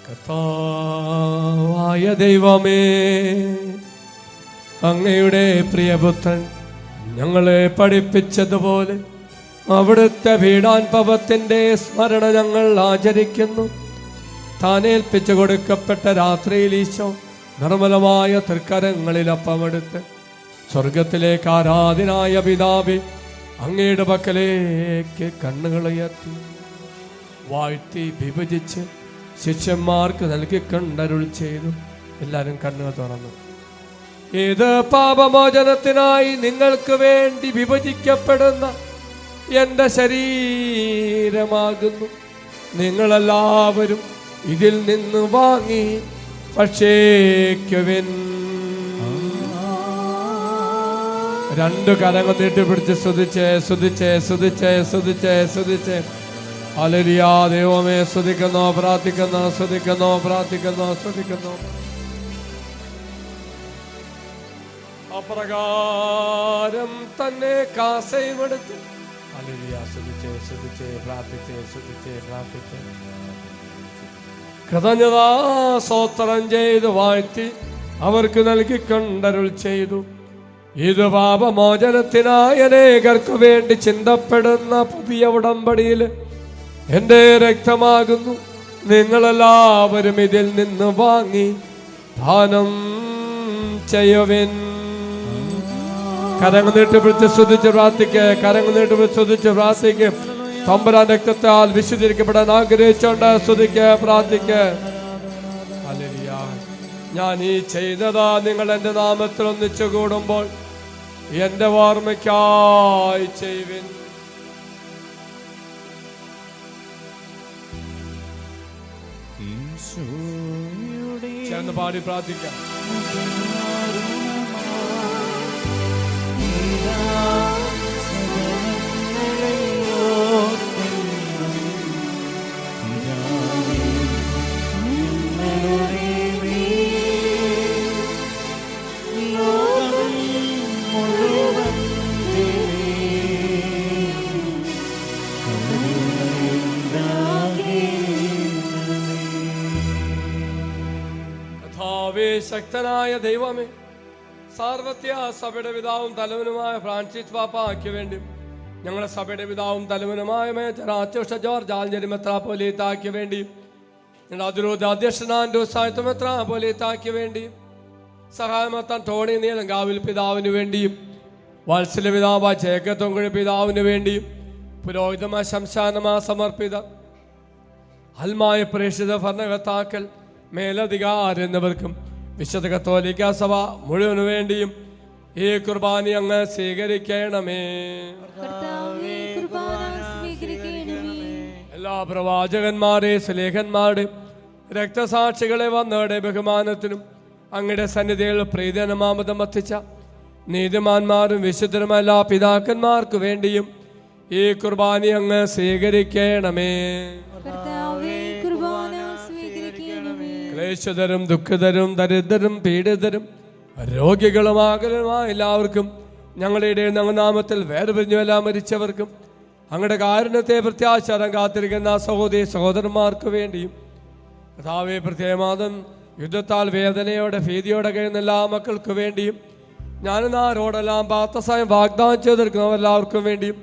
കർത്താവായ ദൈവമേ, അങ്ങയുടെ പ്രിയപുത്രൻ ഞങ്ങളെ പഠിപ്പിച്ചതുപോലെ അവിടുത്തെ പീഡാനുഭവത്തിൻ്റെ സ്മരണ ഞങ്ങൾ ആചരിക്കുന്നു. താനേൽപ്പിച്ചു കൊടുക്കപ്പെട്ട രാത്രിയിൽ ഈശോ നിർമ്മലമായ തൃക്കരങ്ങളിൽ അപ്പമെടുത്ത് സ്വർഗത്തിലേക്ക് ആരാധനായ പിതാവേ അങ്ങയുടെ പക്കലേക്ക് കണ്ണുകളുയർത്തി വാഴ്ത്തി വിഭജിച്ച് ശിഷ്യന്മാർക്ക് നൽകിക്കൊണ്ടരുൾ ചെയ്തു. എല്ലാവരും കണ്ണുകൾ തുറന്നു. ഇത് പാപമോചനത്തിനായി നിങ്ങൾക്ക് വേണ്ടി വിഭജിക്കപ്പെടുന്ന എൻ്റെ ശരീരമാകുന്നു. നിങ്ങളെല്ലാവരും ഇതിൽ നിന്ന് വാങ്ങി ഭക്ഷിക്കുവിൻ. രണ്ടു കരങ്ങൾ നീട്ടിപ്പിടിച്ച് സ്തുതിച്ചേ സ്തുതിച്ചേ സ്തുതിച്ചേ സ്തുതിച്ചേ സ്തുതിച്ചേ. ഹല്ലേലൂയ. ദൈവമേ സ്തുതിക്കുന്നു, പ്രാർത്ഥിക്കുന്നു, സ്തുതിക്കുന്നു, പ്രാർത്ഥിക്കുന്നു, സ്തുതിക്കുന്നു. അപ്രകാരം തന്നെ കാസയുമെടുത്ത് ഹല്ലേലൂയ സ്തുതിച്ചേ സ്തുതിച്ചേ പ്രാർത്ഥിച്ചേ സ്തുതിച്ചേ പ്രാർത്ഥിച്ചേ കൃതജ്ഞതാ സ്തോത്രം ചെയ്ത് വാഴ്ത്തി അവർക്ക് നൽകിക്കൊണ്ടരുൾ ചെയ്തു. ഇത് പാപമോചനത്തിനായി അനേകർക്ക് വേണ്ടി ചിന്തപ്പെടുന്ന പുതിയ ഉടമ്പടിയിൽ എൻ്റെ രക്തമാകുന്നു. നിങ്ങളെല്ലാവരും ഇതിൽ നിന്ന് വാങ്ങി ദാനം ചെയ്യുവിൻ. കരങ്ങൾ നീട്ടിപ്പിടിച്ച് സ്തുതിച്ച് പ്രാർത്ഥിക്കുക. കരങ്ങൾ നീട്ടിപ്പിടിച്ച് സ്തുതിച്ച് പ്രാർത്ഥിക്കുക. തമ്പുരാൻ രക്തത്താൽ വിശുദ്ധീകരിക്കപ്പെടാൻ ആഗ്രഹിച്ചുകൊണ്ട് സ്തുതിക്കുക, പ്രാർത്ഥിക്കുക. ഹല്ലേലൂയ. ഞാൻ ഈ ചെയ്തതാ നിങ്ങൾ എൻ്റെ നാമത്തിൽ ഒന്നിച്ചു കൂടുമ്പോൾ എൻ്റെ ഓർമ്മയ്ക്കായി ചെയ്യുവിൻ. ചേർന്ന് പാടി പ്രാർത്ഥിക്കാം. സകലങ്ങളെയോ കർത്താവേ, ശക്തനായ ദൈവമേ, സാർവത്യ സഭയുടെ പിതാവും തലവനുമായ ഫ്രാൻസിസ് പാപ്പായ്ക്ക് വേണ്ടി, ഞങ്ങളുടെ സഭയുടെ പിതാവും തലവനുമായ മേജർ ആർച്ച് ജോർജ് ആൽഞ്ഞേരി മെത്രാപ്പോലീത്തായ്ക്ക് വേണ്ടി, ഞങ്ങളുടെ അതിരൂപത അധ്യക്ഷനാൻഡ്രൂ സാഹിത്യ മെത്രാപ്പോലീത്തായ്ക്ക് വേണ്ടി, സഹായമത്താൻ ടോണി നീലങ്കാവിൽ പിതാവിന് വേണ്ടിയും, വാത്സല്യ പിതാവായ ചേക്കത്തൊങ്കുഴി പിതാവിന് വേണ്ടിയും, പുരോഹിതമായ ശംശാനമാ സമർപ്പിത അൽമായ പ്രേക്ഷിത ഭരണകർത്താക്കൾ, മേലധികാരി എന്നിവർക്കും വിശുദ്ധ കത്തോലിക്ക സഭ മുഴുവനു വേണ്ടിയും ഈ കുർബാന അങ്ങ് സ്വീകരിക്കണമേ. കർത്താവേ, കുർബാന സ്വീകരിക്കണമേ. എല്ലാ പ്രവാചകന്മാരെ സ്ലേഹന്മാരുടെ രക്തസാക്ഷികളെ വന്നവരുടെ ബഹുമാനത്തിനും അങ്ങയുടെ സന്നിധിയിൽ പ്രീതനമാമതം വധിച്ച നീതിമാന്മാരും വിശുദ്ധരുമായ എല്ലാ പിതാക്കന്മാർക്ക് വേണ്ടിയും ഈ കുർബാന അങ്ങ് സ്വീകരിക്കണമേ. കർത്താവേ, കുർബാന സ്വീകരിക്കണമേ. ക്ലേശതരും ദുഃഖിതരും ദരിദ്രരും പീഡിതരും രോഗികളും ആകുലമായ എല്ലാവർക്കും, ഞങ്ങളുടെ നാമത്തിൽ വേർപിരിഞ്ഞുവെല്ലാം മരിച്ചവർക്കും അങ്ങയുടെ കാരുണ്യത്തെ പ്രത്യാശാരം കാത്തിരിക്കുന്ന സഹോദരി സഹോദരന്മാർക്ക് വേണ്ടിയും, കർത്താവേ, പ്രത്യേകമാതം യുദ്ധത്താൽ വേദനയോടെ ഭീതിയോടെ കഴിയുന്ന എല്ലാ മക്കൾക്ക് വേണ്ടിയും, ഞാനെന്നാരോടെല്ലാം പാത്തസായം വാഗ്ദാനം ചെയ്തെടുക്കുന്നവരെല്ലാവർക്കും വേണ്ടിയും,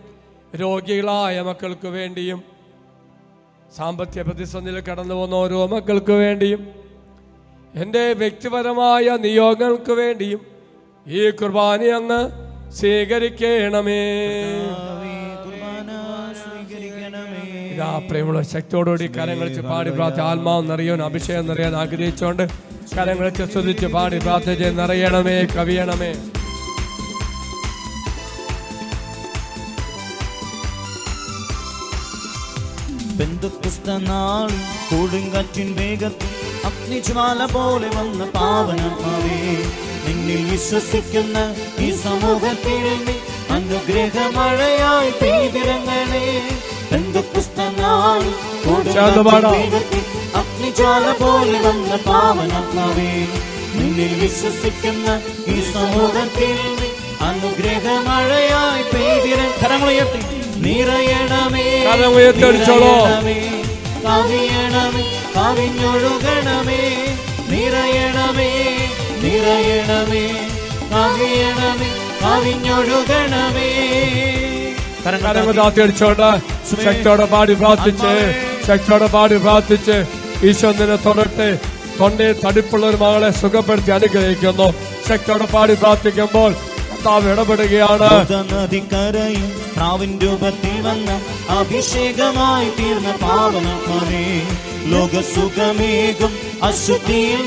രോഗികളായ മക്കൾക്ക് വേണ്ടിയും, സാമ്പത്തിക പ്രതിസന്ധിയിൽ കടന്നു പോകുന്ന ഓരോ മക്കൾക്ക് വേണ്ടിയും, എൻ്റെ വ്യക്തിപരമായ നിയോഗങ്ങൾക്ക് വേണ്ടിയും ഈ കുർബാന അങ്ങ് സ്വീകരിക്കണമേ. ഇതാ പ്രിയമുള്ള ശക്തിയോടുകൂടി കരങ്ങളിച്ച് പാടി പ്രാർത്ഥി ആത്മാവ് നിറയാൻ അഭിഷേകം നിറയാൻ ആഗ്രഹിച്ചുകൊണ്ട് കരങ്ങളിച്ച് സ്തുതിച്ച് പാടി പ്രാർത്ഥിച്ച് നിറയണമേ, കവിയണമേ. പെന്തക്കോസ്തനാൾ കൊടുങ്കാറ്റിൻ വേഗത്തിൽ അഗ്നിജ്വാല പോലെ വന്ന പാവനമാവേ, നിന്നിൽ വിശ്വസിക്കുന്ന ഈ സമൂഹത്തിൽ അനുഗ്രഹമഴയായി പെയ്തിറങ്ങണേ. പെന്തക്കോസ്തനാൾ കൊടുങ്കാറ്റിൻ വേഗത്തിൽ അഗ്നിജ്വാല പോലെ വന്ന പാവനമാവേ, നിന്നിൽ വിശ്വസിക്കുന്ന ഈ സമൂഹത്തിൽ അനുഗ്രഹമഴയായി പെയ്തിറങ്ങണേ. നിറയണമേ, കവിയണമേ, കവിഞ്ഞൊഴുകണമേ. നിറയണമേ, നിറയണമേ, കവിയണമേ, കവിഞ്ഞൊഴുകണമേ. അടിച്ചോണ്ട് ശക്തിയോടെ പാടി പ്രാർത്ഥിച്ച്, ശക്തിയോടെ പാടി പ്രാർത്ഥിച്ച് ഈശോ നിന്നെ തൊടട്ടെ. തൊണ്ടയിൽ തടിപ്പുള്ള ഒരു മകളെ സുഖപ്പെടുത്തി അനുഗ്രഹിക്കുന്നു. ശക്തിയോടെ പാടി പ്രാർത്ഥിക്കുമ്പോൾ കർത്താവ് ഇടപെടുകയാണ്. നദിക്കരയും പ്രാവിൻ രൂപത്തിൽ വന്ന അഭിഷേകമായി തീർന്ന പാവനമേ, ലോകസുഖമേകും അശുദ്ധിയിൽ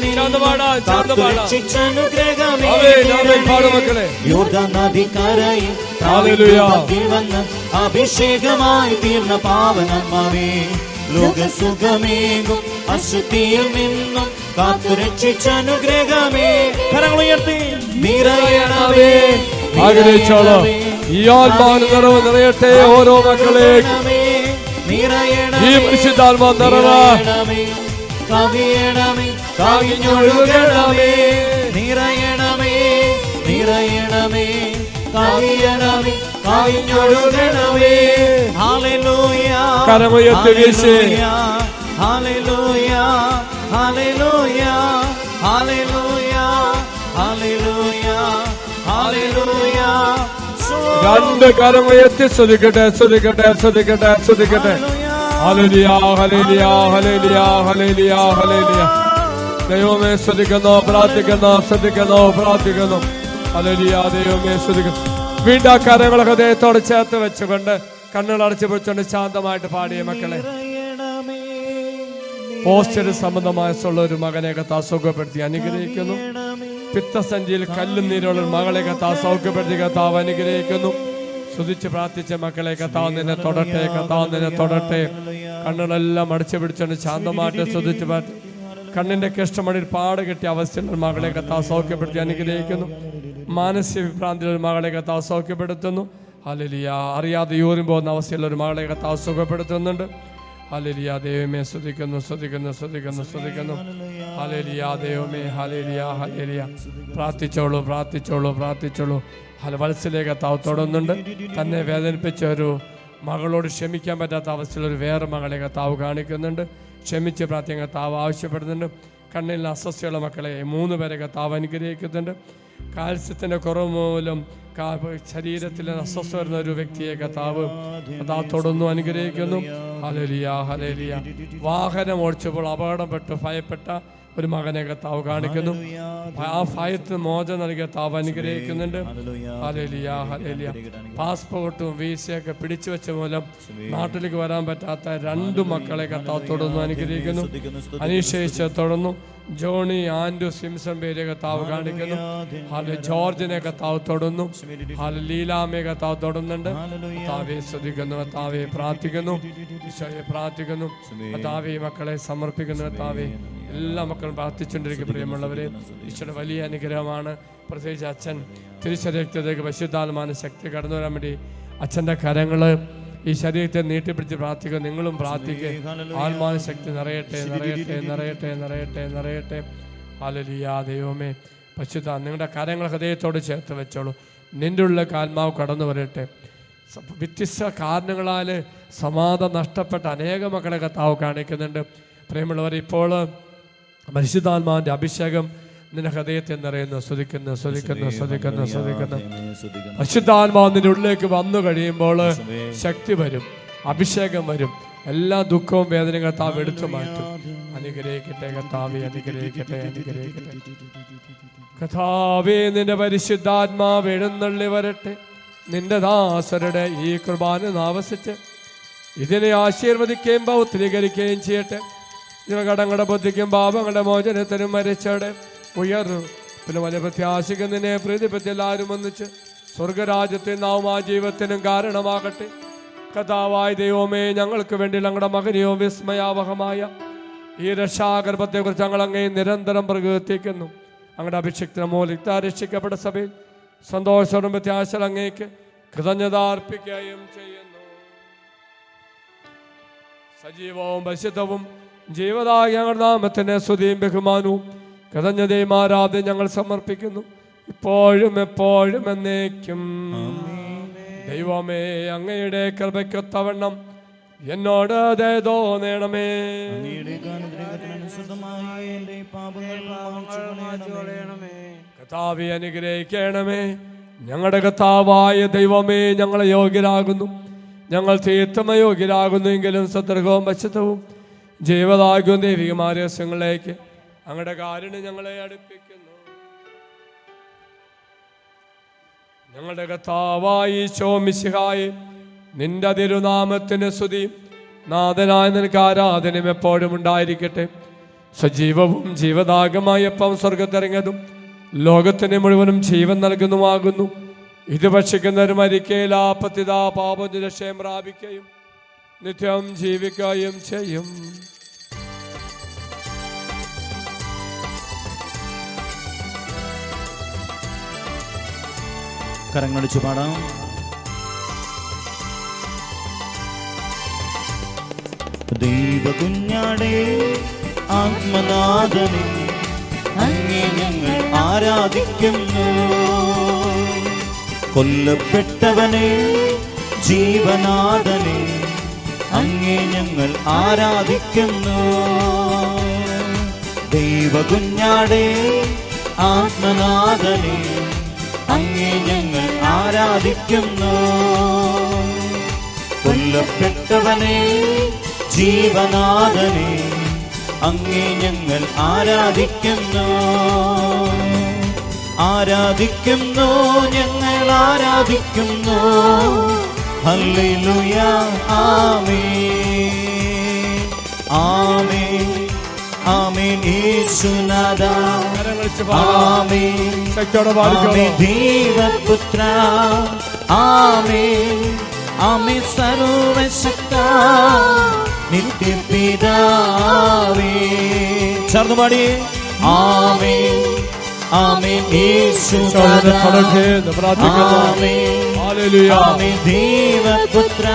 നദിക്കരയും പ്രാവിൻ രൂപത്തിൽ വന്ന അഭിഷേകമായി തീർന്ന പാവനമേ, ലോകസുഖമേകും അശുദ്ധിയിൽ നിന്നും കാത്തുരക്ഷിച്ചനുഗ്രഹമേ. കരങ്ങളുയർത്തി നിറയണമേ, ആഗ്രഹിച്ചോളൂ. ഈ ആത്മാവിന് നിറവ് നിറയട്ടെ ഓരോ മക്കളെ. ഈ പരിശുദ്ധാത്മാ നിറവ് കവിയണമേ, കവിഞ്ഞൊഴുകണമേ. നിറയണമേ, നിറയണമേ, കവിയണമേ, കവിഞ്ഞൊഴുകണമേ. ഹല്ലേലൂയ, കരമുയർത്തി വീശി. ഹല്ലേലൂയ, ഹല്ലേലൂയ, ഹല്ലേലൂയ, ഹല്ലേലൂയ, ഹല്ലേലൂയ. രണ്ട് കരമുയർത്തി സ്തുതിക്കട്ടെ, സ്തുതിക്കട്ടെ, സ്തുതിക്കട്ടെ, സ്തുതിക്കട്ടെ. ഹല്ലേലൂയ, ഹല്ലേലൂയ, ഹല്ലേലൂയ, ഹല്ലേലൂയ, ഹല്ലേലൂയ. ദൈവമേ സ്തുതിക്കുന്നു, പ്രാർത്ഥിക്കുന്നു, സ്തുതിക്കുന്നു, പ്രാർത്ഥിക്കുന്നു. ഹല്ലേലൂയ, ദൈവമേ സ്തുതിക്കുന്നു. വീണ്ടും കരങ്ങൾ ഹൃദയത്തോട് ചേർത്ത് വെച്ചുകൊണ്ട് കണ്ണുകൾ അടച്ചു വെച്ചുകൊണ്ട് ശാന്തമായിട്ട് പാടിയ മക്കളെ, പോസ്റ്റർ സംബന്ധമായ ഒരു മകനെ കർത്താവ് സൗഖ്യപ്പെടുത്തി അനുഗ്രഹിക്കുന്നു. പിത്തസഞ്ചിയിൽ കല്ലും നീരുള്ള മകളെ കർത്താവ് സൗഖ്യപ്പെടുത്തി കർത്താവ് അനുഗ്രഹിക്കുന്നു. സ്തുതിച്ച് പ്രാർത്ഥിച്ച മക്കളെ കർത്താവ് നിന്നെ തൊടട്ടെ, കർത്താവ് നിന്നെ തൊടട്ടെ. കണ്ണുകളെല്ലാം അടച്ചു പിടിച്ചുകൊണ്ട് ശാന്തമായിട്ട് സ്തുതിച്ച് പ്രാർത്ഥി. കണ്ണിന്റെ കഷ്ടമണിയിൽ പാട് കെട്ടിയ അവസ്ഥയിൽ മകളെ കർത്താവ് സൗഖ്യപ്പെടുത്തി അനുഗ്രഹിക്കുന്നു. മാനസിക വിഭ്രാന്തിയിൽ ഒരു മകളെ കർത്താവ് സൗഖ്യപ്പെടുത്തുന്നു. ഹല്ലേലൂയ. അറിയാതെ യൂറിൻ പോകുന്ന അവസ്ഥയിൽ ഒരു മകളെ കർത്താവ് സുഖപ്പെടുത്തുന്നുണ്ട്. ഹല്ലേലൂയ, ദൈവമേ സ്തുതിക്കുന്നു, സ്തുതിക്കുന്നു, സ്തുതിക്കുന്നു, സ്തുതിക്കുന്നു. ഹല്ലേലൂയ, ദൈവമേ, ഹല്ലേലൂയ, ഹല്ലേലൂയ. പ്രാർത്ഥിച്ചോളൂ, പ്രാർത്ഥിച്ചോളൂ, പ്രാർത്ഥിച്ചോളൂ. വത്സലെ കർത്താവ് തൊടുന്നുണ്ട്. തന്നെ വേദനിപ്പിച്ച ഒരു മകളോട് ക്ഷമിക്കാൻ പറ്റാത്ത അവസ്ഥയിൽ ഒരു വേറെ മകളെ കർത്താവ് കാണിക്കുന്നുണ്ട്. ക്ഷമിച്ച് പ്രാർത്ഥിക്കാൻ കർത്താവ് ആവശ്യപ്പെടുന്നുണ്ട്. കണ്ണിൽ അസ്വസ്ഥയുള്ള മക്കളെ 3 പേരെ കർത്താവ് അനുഗ്രഹിക്കുന്നുണ്ട്. കാൽസ്യത്തിൻ്റെ കുറവ് മൂലം ശരീരത്തിൽ അസ്വസ്ഥ വരുന്ന ഒരു വ്യക്തിയെ കർത്താവ് തുടർന്നും അനുഗ്രഹിക്കുന്നു. Hallelujah, hallelujah. വാഹനം ഓടിച്ചപ്പോൾ അപകടപ്പെട്ട് ഭയപ്പെട്ട ഒരു മകനെ കർത്താവ് കാണിക്കുന്നു. ആ ഭയത്തിന് മോചനം നൽകിയ കർത്താവ് അനുഗ്രഹിക്കുന്നുണ്ട്. Hallelujah, hallelujah. പാസ്പോർട്ടും വീസയൊക്കെ പിടിച്ചു വെച്ച മൂലം നാട്ടിലേക്ക് വരാൻ പറ്റാത്ത 2 മക്കളെ കർത്താവ് തുടർന്നു അനുഗ്രഹിക്കുന്നു. അനീഷേഷ് തുടർന്നു. ജോണി, ആൻഡു, സിംസൺ പേരെ കർത്താവ് കാണിക്കുന്നു. ജോർജിനെ കർത്താവ് തൊടുന്നു. ലീലാമ്മയെ കർത്താവ് തൊടുന്നുണ്ട്. കർത്താവെ സ്തുതിക്കുന്നു, കർത്താവെ പ്രാർത്ഥിക്കുന്നു, ഈശോയെ പ്രാർത്ഥിക്കുന്നു. കർത്താവെ മക്കളെ സമർപ്പിക്കുന്നു. കർത്താവെ എല്ലാ മക്കളും പ്രാർത്ഥിച്ചുകൊണ്ടിരിക്കും. പ്രിയമുള്ളവരെ, ഈശോയുടെ വലിയ അനുഗ്രഹമാണ്. പ്രത്യേകിച്ച് അച്ഛൻ തിരുശരീരത്തിലേക്ക് പരിശുദ്ധാത്മാവിന്റെ ശക്തി കടന്നു വരാൻ വേണ്ടി അച്ഛൻ്റെ കരങ്ങൾ ഈ ശരീരത്തെ നീട്ടിപ്പിടിച്ച് പ്രാർത്ഥിക്കുക. നിങ്ങളും പ്രാർത്ഥിക്കുക. ആത്മാവിന്റെ ശക്തി നിറയട്ടെ, നിറയട്ടെ, നിറയട്ടെ, നിറയട്ടെ, നിറയട്ടെ. ഹല്ലേലൂയ. ദൈവമേ പരിശുദ്ധ, നിങ്ങളുടെ കരങ്ങൾ ഹൃദയത്തോട് ചേർത്ത് വെച്ചോളൂ. നിൻ്റെ ഉള്ളിലേക്ക് ആത്മാവ് കടന്നു വരട്ടെ. വ്യത്യസ്ത കാരണങ്ങളാൽ സമാധാനം നഷ്ടപ്പെട്ട അനേക മക്കളെ കർത്താവ് കാണിക്കുന്നുണ്ട്. പ്രിയമുള്ളവർ, ഇപ്പോൾ പരിശുദ്ധാത്മാവിൻ്റെ അഭിഷേകം നിന്റെ ഹൃദയത്തെ നിറയുന്നു. സ്തുതിക്കുന്നു, സ്തുതിക്കുന്നു, സ്തുതിക്കുന്നു, സ്തുതിക്കുന്നു. പരിശുദ്ധാത്മാവ് നിന്റെ ഉള്ളിലേക്ക് വന്നു കഴിയുമ്പോൾ ശക്തി വരും, അഭിഷേകം വരും. എല്ലാ ദുഃഖവും വേദനയും കർത്താവ് എടുത്തു മാറ്റും. അനുഗ്രഹിക്കട്ടെ കർത്താവേ, അനുഗ്രഹിക്കട്ടെ, അനുഗ്രഹിക്കട്ടെ. കർത്താവേ, നിന്റെ പരിശുദ്ധാത്മാവ് എഴുന്നള്ളി വരട്ടെ. നിന്റെ ദാസരുടെ ഈ കുർബാന ആവസിച്ച് ഇതിനെ ആശീർവദിക്കുകയും പൗത്രീകരിക്കുകയും ചെയ്യട്ടെ. കടങ്ങളുടെ ബുദ്ധിക്കും പാപങ്ങളുടെ മോചനത്തിനും മരിച്ചടെ ഉയർന്നു. പിന്നെ വലിയ പ്രത്യാശിക്കും നിന്നെ പ്രീതിപ്പറ്റി എല്ലാവരും ഒന്നിച്ച് സ്വർഗരാജ്യത്തിൽ നാം ആ ജീവിതത്തിനും കാരണമാകട്ടെ. കഥാവായ ദൈവമേ, ഞങ്ങൾക്ക് വേണ്ടി ഞങ്ങളുടെ മകനെയോ വിസ്മയാവഹമായ ഈ രക്ഷാഗർഭത്തെക്കുറിച്ച് ഞങ്ങൾ അങ്ങേ നിരന്തരം പ്രകീർത്തിക്കുന്നു. അങ്ങയുടെ അഭിഷിക്ത മൂലിക്ത രക്ഷിക്കപ്പെട്ട സഭയിൽ സന്തോഷവും പ്രത്യാശ അങ്ങേക്ക് കൃതജ്ഞത അർപ്പിക്കുകയും ചെയ്യുന്നു. സജീവവും പരിശുദ്ധവും ജീവദായ ഞങ്ങളുടെ നാമത്തിന് സ്തുതിയും ബഹുമാനവും കൃതജ്ഞതയും ആരാധനയും ഞങ്ങൾ സമർപ്പിക്കുന്നു, ഇപ്പോഴും എപ്പോഴും എന്നേക്കും. ദൈവമേ, അങ്ങയുടെ കൃപയ്ക്കൊത്തവണ്ണം എന്നോട് ദയ തോന്നണമേ. കർത്താവേ, അനുഗ്രഹിക്കണമേ. ഞങ്ങളുടെ കർത്താവായ ദൈവമേ, ഞങ്ങളെ യോഗ്യരാകുന്നു, ഞങ്ങൾ തീർത്ഥമ യോഗ്യരാകുന്നു എങ്കിലും സദൃഢവും പശുദ്ധവും ജീവദായകവും ദൈവികമായ രഹസ്യങ്ങളിലേക്ക് അങ്ങയുടെ കാരുണ്യം ഞങ്ങളെ അടുപ്പിക്കുന്നു. ഞങ്ങളുടെ കർത്താവായ ഈശോ മിശിഹായേ, നിന്റെ തിരുനാമത്തിന് സ്തുതിയും നാഥനായ നിനക്ക് ആരാധനയും എപ്പോഴും ഉണ്ടായിരിക്കട്ടെ. സജീവവും ജീവദായകമായ അപ്പം സ്വർഗത്തിറങ്ങിയതും ലോകത്തിന് മുഴുവനും ജീവൻ നൽകുന്നുമാകുന്നു. ഇത് ഭക്ഷിക്കുന്നവർ മരിക്കയില്ല, പതിതാ പാപനിരക്ഷയം പ്രാപിക്കുകയും നിത്യം ജീവിക്കുകയും ചെയ്യും. കരങ്ങളടിച്ചു പാടാം. ദൈവകുഞ്ഞാടേ, ആത്മനാഥനെ അങ്ങേ ഞങ്ങൾ ആരാധിക്കുന്നു. കൊല്ലപ്പെട്ടവനെ, ജീവനാഥനെ അങ്ങേ ഞങ്ങൾ ആരാധിക്കുന്നു. ദൈവകുഞ്ഞാടേ, ആത്മനാഥനെ അങ്ങേ ഞങ്ങൾ ആരാധിക്കുന്നു. കൊല്ലപ്പെട്ടവനെ, ജീവനാഥനെ അങ്ങേ ഞങ്ങൾ ആരാധിക്കുന്നു. ആരാധിക്കുന്നു, ഞങ്ങൾ ആരാധിക്കുന്നു. ഹല്ലേലൂയ, ആമേൻ, ആമേൻ, ആമേൻ. യേശുനാഥാ, ആമേൻ, ആമേൻ. ദൈവപുത്ര, ആമേൻ, ആമേൻ. സർവശക്ത നിത്യപിതാവേ. ചേർന്ന് പാടി. ആമേൻ, ആമേൻ. യേശുനാഥാ, ആമേൻ, ആമേൻ. ദൈവപുത്ര,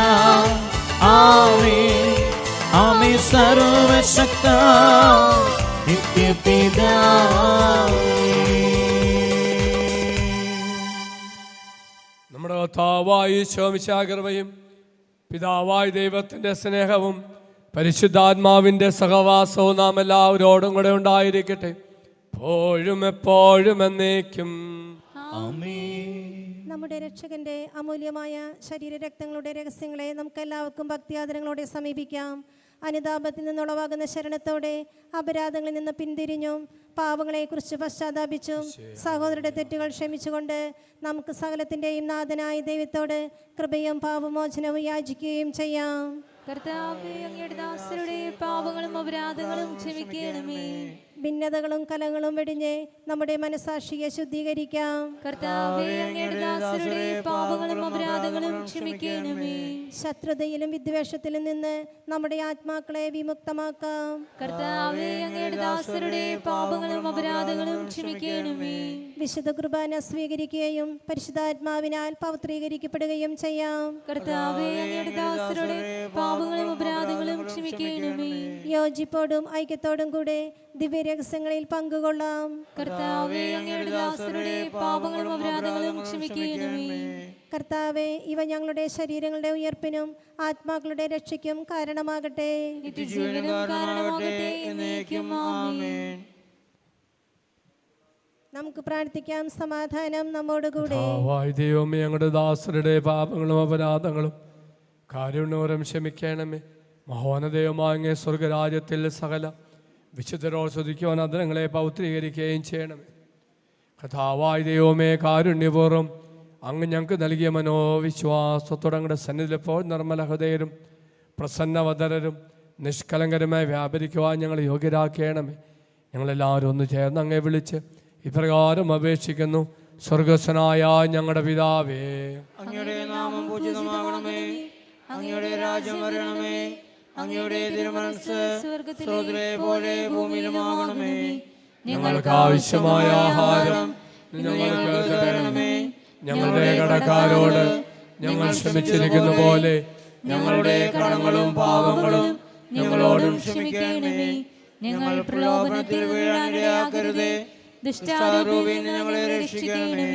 ആമേൻ, ആമേൻ. സർവശക്ത നിത്യപിതാവേ. നമ്മുടെ കർത്താവായ ഈശോ മിശിഹായുടെ കൃപയും പിതാവായ ദൈവത്തിൻ്റെ സ്നേഹവും പരിശുദ്ധാത്മാവിൻ്റെ സഹവാസവും നാം എല്ലാവരോടും കൂടെ ഉണ്ടായിരിക്കട്ടെ, എപ്പോഴും എപ്പോഴും എന്നേക്കും. നമ്മുടെ രക്ഷകന്റെ അമൂല്യമായ ശരീരരക്തങ്ങളുടെ രഹസ്യങ്ങളെ നമുക്ക് എല്ലാവർക്കും ഭക്തിയാദരങ്ങളോടെ സമീപിക്കാം. അനുതാപത്തിൽ നിന്നുളവാകുന്ന ശരണത്തോടെ അപരാധങ്ങളിൽ നിന്ന് പിന്തിരിഞ്ഞും പാപങ്ങളെക്കുറിച്ച് പശ്ചാത്താപിച്ചും സഹോദരരുടെ തെറ്റുകൾ ക്ഷമിച്ചുകൊണ്ട് നമുക്ക് സകലത്തിൻ്റെയും നാഥനായ ദൈവത്തോട് കൃപയും പാപമോചനവും യാചിക്കുകയും ചെയ്യാം. കർത്താവേ, അങ്ങയുടെ ദാസരുടെ പാപങ്ങളും അപരാധങ്ങളും ക്ഷമിക്കണമേ. ഭിന്നതകളും കലങ്ങളും വെടിഞ്ഞ് നമ്മുടെ മനസാക്ഷിയെ ശുദ്ധീകരിക്കാം. കർത്താവേ, അങ്ങയുടെ ദാസരുടെ പാപങ്ങളും അപരാധങ്ങളും ക്ഷമിക്കണമേ. ശത്രുതയിലും വിദ്വേഷത്തിലും നിന്ന് നമ്മുടെ ആത്മാക്കളെ വിമുക്തമാക്കാം. കർത്താവേ, അങ്ങയുടെ ദാസരുടെ പാപങ്ങളും അപരാധങ്ങളും ക്ഷമിക്കണമേ. വിശുദ്ധ കുർബാന സ്വീകരിക്കുകയും പരിശുദ്ധാത്മാവിനാൽ പവിത്രീകരിക്കപ്പെടുകയും ചെയ്യാം. കർത്താവേ, അങ്ങയുടെ ദാസരുടെ പാപങ്ങളും അപരാധങ്ങളും ക്ഷമിക്കണമേ. യോജിപ്പോടും ഐക്യത്തോടും കൂടെ ദിവ്യരഹസ്യങ്ങളിൽ പങ്കുകൊള്ളാം. കർത്താവേ, അങ്ങയുടെ ദാസരുടെ പാപങ്ങളും അപരാധങ്ങളും ക്ഷമിക്കണമേ. കർത്താവേ, ഇവ ഞങ്ങളുടെ ശരീരങ്ങളുടെ ഉയർപ്പിനും ആത്മാക്കളുടെ രക്ഷയ്ക്കും കാരണമാകട്ടെ. നിത്യജീവനും കാരണമാകട്ടെ എന്നേക്കും. ആമേൻ. നമുക്ക് പ്രാർത്ഥിക്കാം. സമാധാനം നമ്മോടുകൂടെ. ദൈവമേ, ഞങ്ങളുടെ ദാസരുടെ പാപങ്ങളും അപരാധങ്ങളും കാരുണ്യപൂർവ്വം ക്ഷമിക്കണമേ. മഹോന്നതയുമായ സ്വർഗരാജ്യത്തിൽ സകല വിശുദ്ധരോട് സ്തുതിക്കുവാൻ അതിരങ്ങളെ പൗത്രീകരിക്കുകയും ചെയ്യണമേ. കഥാവായ ദൈവമേ, കാരുണ്യപൂർവ്വം അങ്ങ് ഞങ്ങൾക്ക് നൽകിയ മനോവിശ്വാസത്തോടെ അങ്ങയുടെ സന്നിധിയിലെപ്പോൾ നിർമ്മല ഹൃദയരും പ്രസന്നവദരരും നിഷ്കലങ്കരമായി വ്യാപരിക്കുവാൻ ഞങ്ങൾ യോഗ്യരാക്കണമേ. ഞങ്ങളെല്ലാവരും ഒന്ന് ചേർന്ന് അങ്ങേ വിളിച്ച് ഇപ്രകാരം അപേക്ഷിക്കുന്നു. സ്വർഗസ്വനായ ഞങ്ങളുടെ പിതാവേ, അങ്ങയുടെ നാമം പൂജിതമാകണമേ. അങ്ങയുടെ രാജ്യം വരണമേ. അങ്ങയുടെ തിരുമനസ്സ് സ്വർഗ്ഗത്തിലെ പോലെ ഭൂമിയിലുമാകണമേ. ഞങ്ങൾക്ക് ആവശ്യമായ ആഹാരം ഞങ്ങൾക്ക് തരണമേ. ഞങ്ങളുടെ കടക്കാരോട് ഞങ്ങൾ ക്ഷമിച്ചിരിക്കുന്ന പോലെ ഞങ്ങളുടെ കടങ്ങളും പാപങ്ങളും ഞങ്ങളോടും ക്ഷമിക്കണമേ. ഞങ്ങൾ പ്രലോഭനത്തിൽ വീഴാനിടയാക്കരുതേ. ദുഷ്ടാരൂപിയിൽ നിന്ന് ഞങ്ങളെ രക്ഷിക്കണമേ.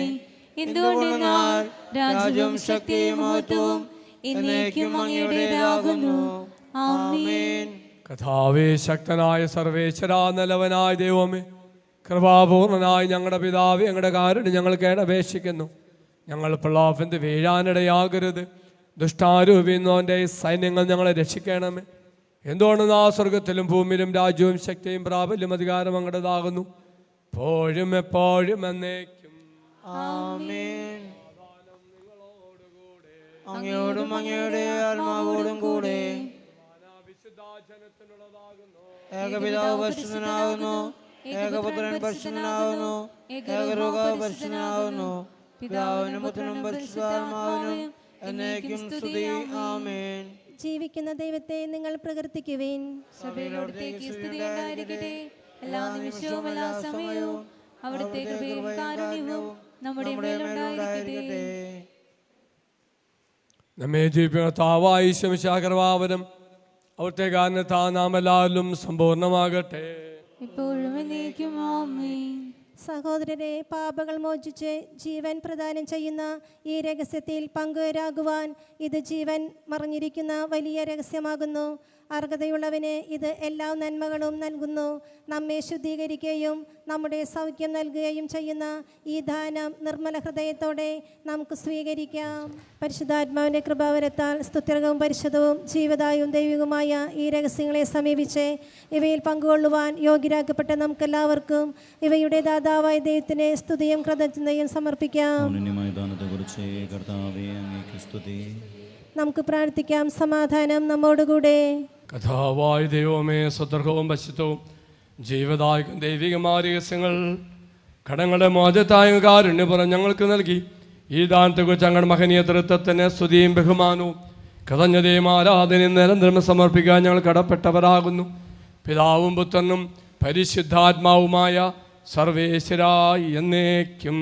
എന്തുകൊണ്ടെന്നാൽ രാജ്യവും ശക്തിയും മഹത്വവും എന്നേക്കും അങ്ങയുടേതാകുന്നു. ആമേൻ. കഥാവേ, ശക്തനായ സർവേശ്വരാ, നല്ലവനായ ദൈവമേ, കൃപാപൂർണനായ ഞങ്ങളുടെ പിതാവേ, ഞങ്ങളുടെ കാരുണ്യം ഞങ്ങൾക്ക് അപേക്ഷിക്കുന്നു. ഞങ്ങൾ പ്രലോഭനത്തിൽ വീഴാനിടയാകരുത്. ദുഷ്ടാരൂപിന്നോൻ്റെ സൈന്യങ്ങൾ ഞങ്ങളെ രക്ഷിക്കണമേ. എന്തുകൊണ്ടെന്ന് ആ സ്വർഗത്തിലും ഭൂമിയിലും രാജ്യവും ശക്തിയും പ്രാബല്യം അധികാരം അങ്ങടേതാകുന്നു, എപ്പോഴും എപ്പോഴും എന്നേക്കും. ആമേൻ. അങ്ങയോടും അങ്ങയുടെ ആത്മാവോടും കൂടെ ഏകപിതാവ് പരിശുദ്ധനാകുന്നു, ഏകപുത്രൻ പരിശുദ്ധനാകുന്നു, ഏകരൂഹ പരിശുദ്ധനാകുന്നു. പിതാവിനും പുത്രനും പരിശുദ്ധാത്മാവിനും എന്നേക്കും സ്തുതി. ആമേൻ. ജീവിക്കുന്ന ദൈവത്തെ നിങ്ങൾ പ്രകീർത്തിക്കുവിൻ. സഭയിൽ അവിടുത്തേക്ക് സ്തുതി ഉണ്ടായിരിക്കട്ടെ. എല്ലാ നിമിഷവും എല്ലാ സമയവും അവിടുത്തെ കൃപയും കാരുണ്യവും നമ്മുടെ മേലുണ്ടായിരിക്കട്ടെ. നമ്മെ ജീവിതാവായി ശമിശാകർവാവനം അവിടുത്തെ കാരണത്താൽ നാം എല്ലാവരിലും സമ്പൂർണ്ണമാകട്ടെ. ഇപ്പോഴും എന്നേക്കും. ആമേൻ. സഹോദരരെ, പാപങ്ങൾ മോചിച്ച് ജീവൻ പ്രദാനം ചെയ്യുന്ന ഈ രഹസ്യത്തിൽ പങ്കുവരാകുവാൻ ഇത് ജീവൻ മറഞ്ഞിരിക്കുന്ന വലിയ രഹസ്യമാകുന്നു. അർഹതയുള്ളവന് ഇത് എല്ലാ നന്മകളും നൽകുന്നു. നമ്മെ ശുദ്ധീകരിക്കുകയും നമ്മുടെ സൗഖ്യം നൽകുകയും ചെയ്യുന്ന ഈ ദാനം നിർമ്മല ഹൃദയത്തോടെ നമുക്ക് സ്വീകരിക്കാം. പരിശുദ്ധാത്മാവിൻ്റെ കൃപാവരത്താൽ സ്തുത്യർഹവും പരിശുദ്ധവും ജീവദായവും ദൈവികവുമായ ഈ രഹസ്യങ്ങളെ സമീപിച്ച് ഇവയിൽ പങ്കുകൊള്ളുവാൻ യോഗ്യരാക്കപ്പെട്ട നമുക്കെല്ലാവർക്കും ഇവയുടെ ദാതാവായ ദൈവത്തിന് സ്തുതിയും കൃതജ്ഞതയും സമർപ്പിക്കാം. നമുക്ക് പ്രാർത്ഥിക്കാം. സമാധാനം നമ്മോടുകൂടെ. കഥാവായ ദൈവമേ, സ്വതർഹവും പശുത്വവും ജീവദായകം ദൈവികമായ രഹസ്യങ്ങൾ കടങ്ങളുടെ മോചത്തായ കാരുണ്യപുറം ഞങ്ങൾക്ക് നൽകി ഈ ദാനത്തെക്കുറിച്ച് ഞങ്ങളുടെ മഹനീയ തൃത്വത്തിന് സ്തുതിയും ബഹുമാനവും കൃതജ്ഞതയും ആരാധനയും നിരന്തരം സമർപ്പിക്കാൻ ഞങ്ങൾ കടപ്പെട്ടവരാകുന്നു. പിതാവും പുത്രനും പരിശുദ്ധാത്മാവുമായ സർവേശ്വരായി എന്നേക്കും.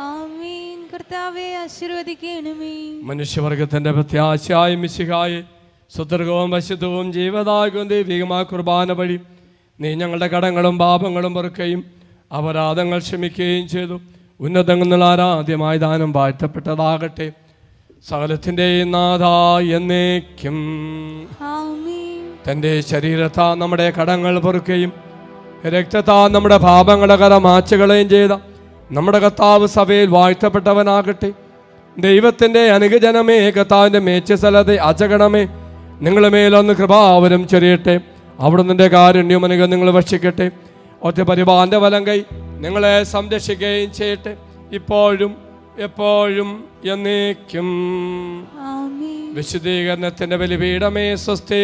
ആമേൻ. കർത്താവേ, ആശീർവദിക്കണമേ. മനുഷ്യവർഗത്തിന്റെ പ്രത്യാശയായ മിശിഹായെ, സുതർഗവും പശുത്വവും ജീവദായകവും ദൈവികമായ കുർബാന വഴി നീ ഞങ്ങളുടെ കടങ്ങളും പാപങ്ങളും പൊറുക്കുകയും അപരാധങ്ങൾ ക്ഷമിക്കുകയും ചെയ്തു. ഉന്നതങ്ങളിൽ ആരാധ്യമായ ദാനം വാഴ്ത്തപ്പെട്ടതാകട്ടെ. സകലത്തിൻ്റെയും നാഥാ എന്നേക്കും. ആമേൻ. തൻ്റെ ശരീരത്താൽ നമ്മുടെ കടങ്ങൾ പൊറുക്കുകയും രക്തത്താൽ നമ്മുടെ പാപങ്ങളുടെ കര മാച്ചുകളയും ചെയ്ത നമ്മുടെ കർത്താവ് സഭയിൽ വാഴ്ത്തപ്പെട്ടവനാകട്ടെ. ദൈവത്തിൻ്റെ അനുഗജനമേ, കർത്താവിൻ്റെ മേച്ചസ്ഥലത്തെ അചകണമേ, നിങ്ങളുടെ മേലൊന്ന് കൃപാവരം ചൊരിയട്ടെ. അവിടുന്ന് കാരുണ്യം അനുഗ്രഹം നിങ്ങൾ ഭക്ഷിക്കട്ടെ. ഒറ്റ പരിപാലൻ്റെ വലം കൈ നിങ്ങളെ സംരക്ഷിക്കുകയും ചെയ്യട്ടെ, ഇപ്പോഴും എപ്പോഴും എന്നേക്കും. ആമേൻ. വിശുദ്ധീകരണത്തിൻ്റെ ബലിപീഠമേ സ്വസ്തി.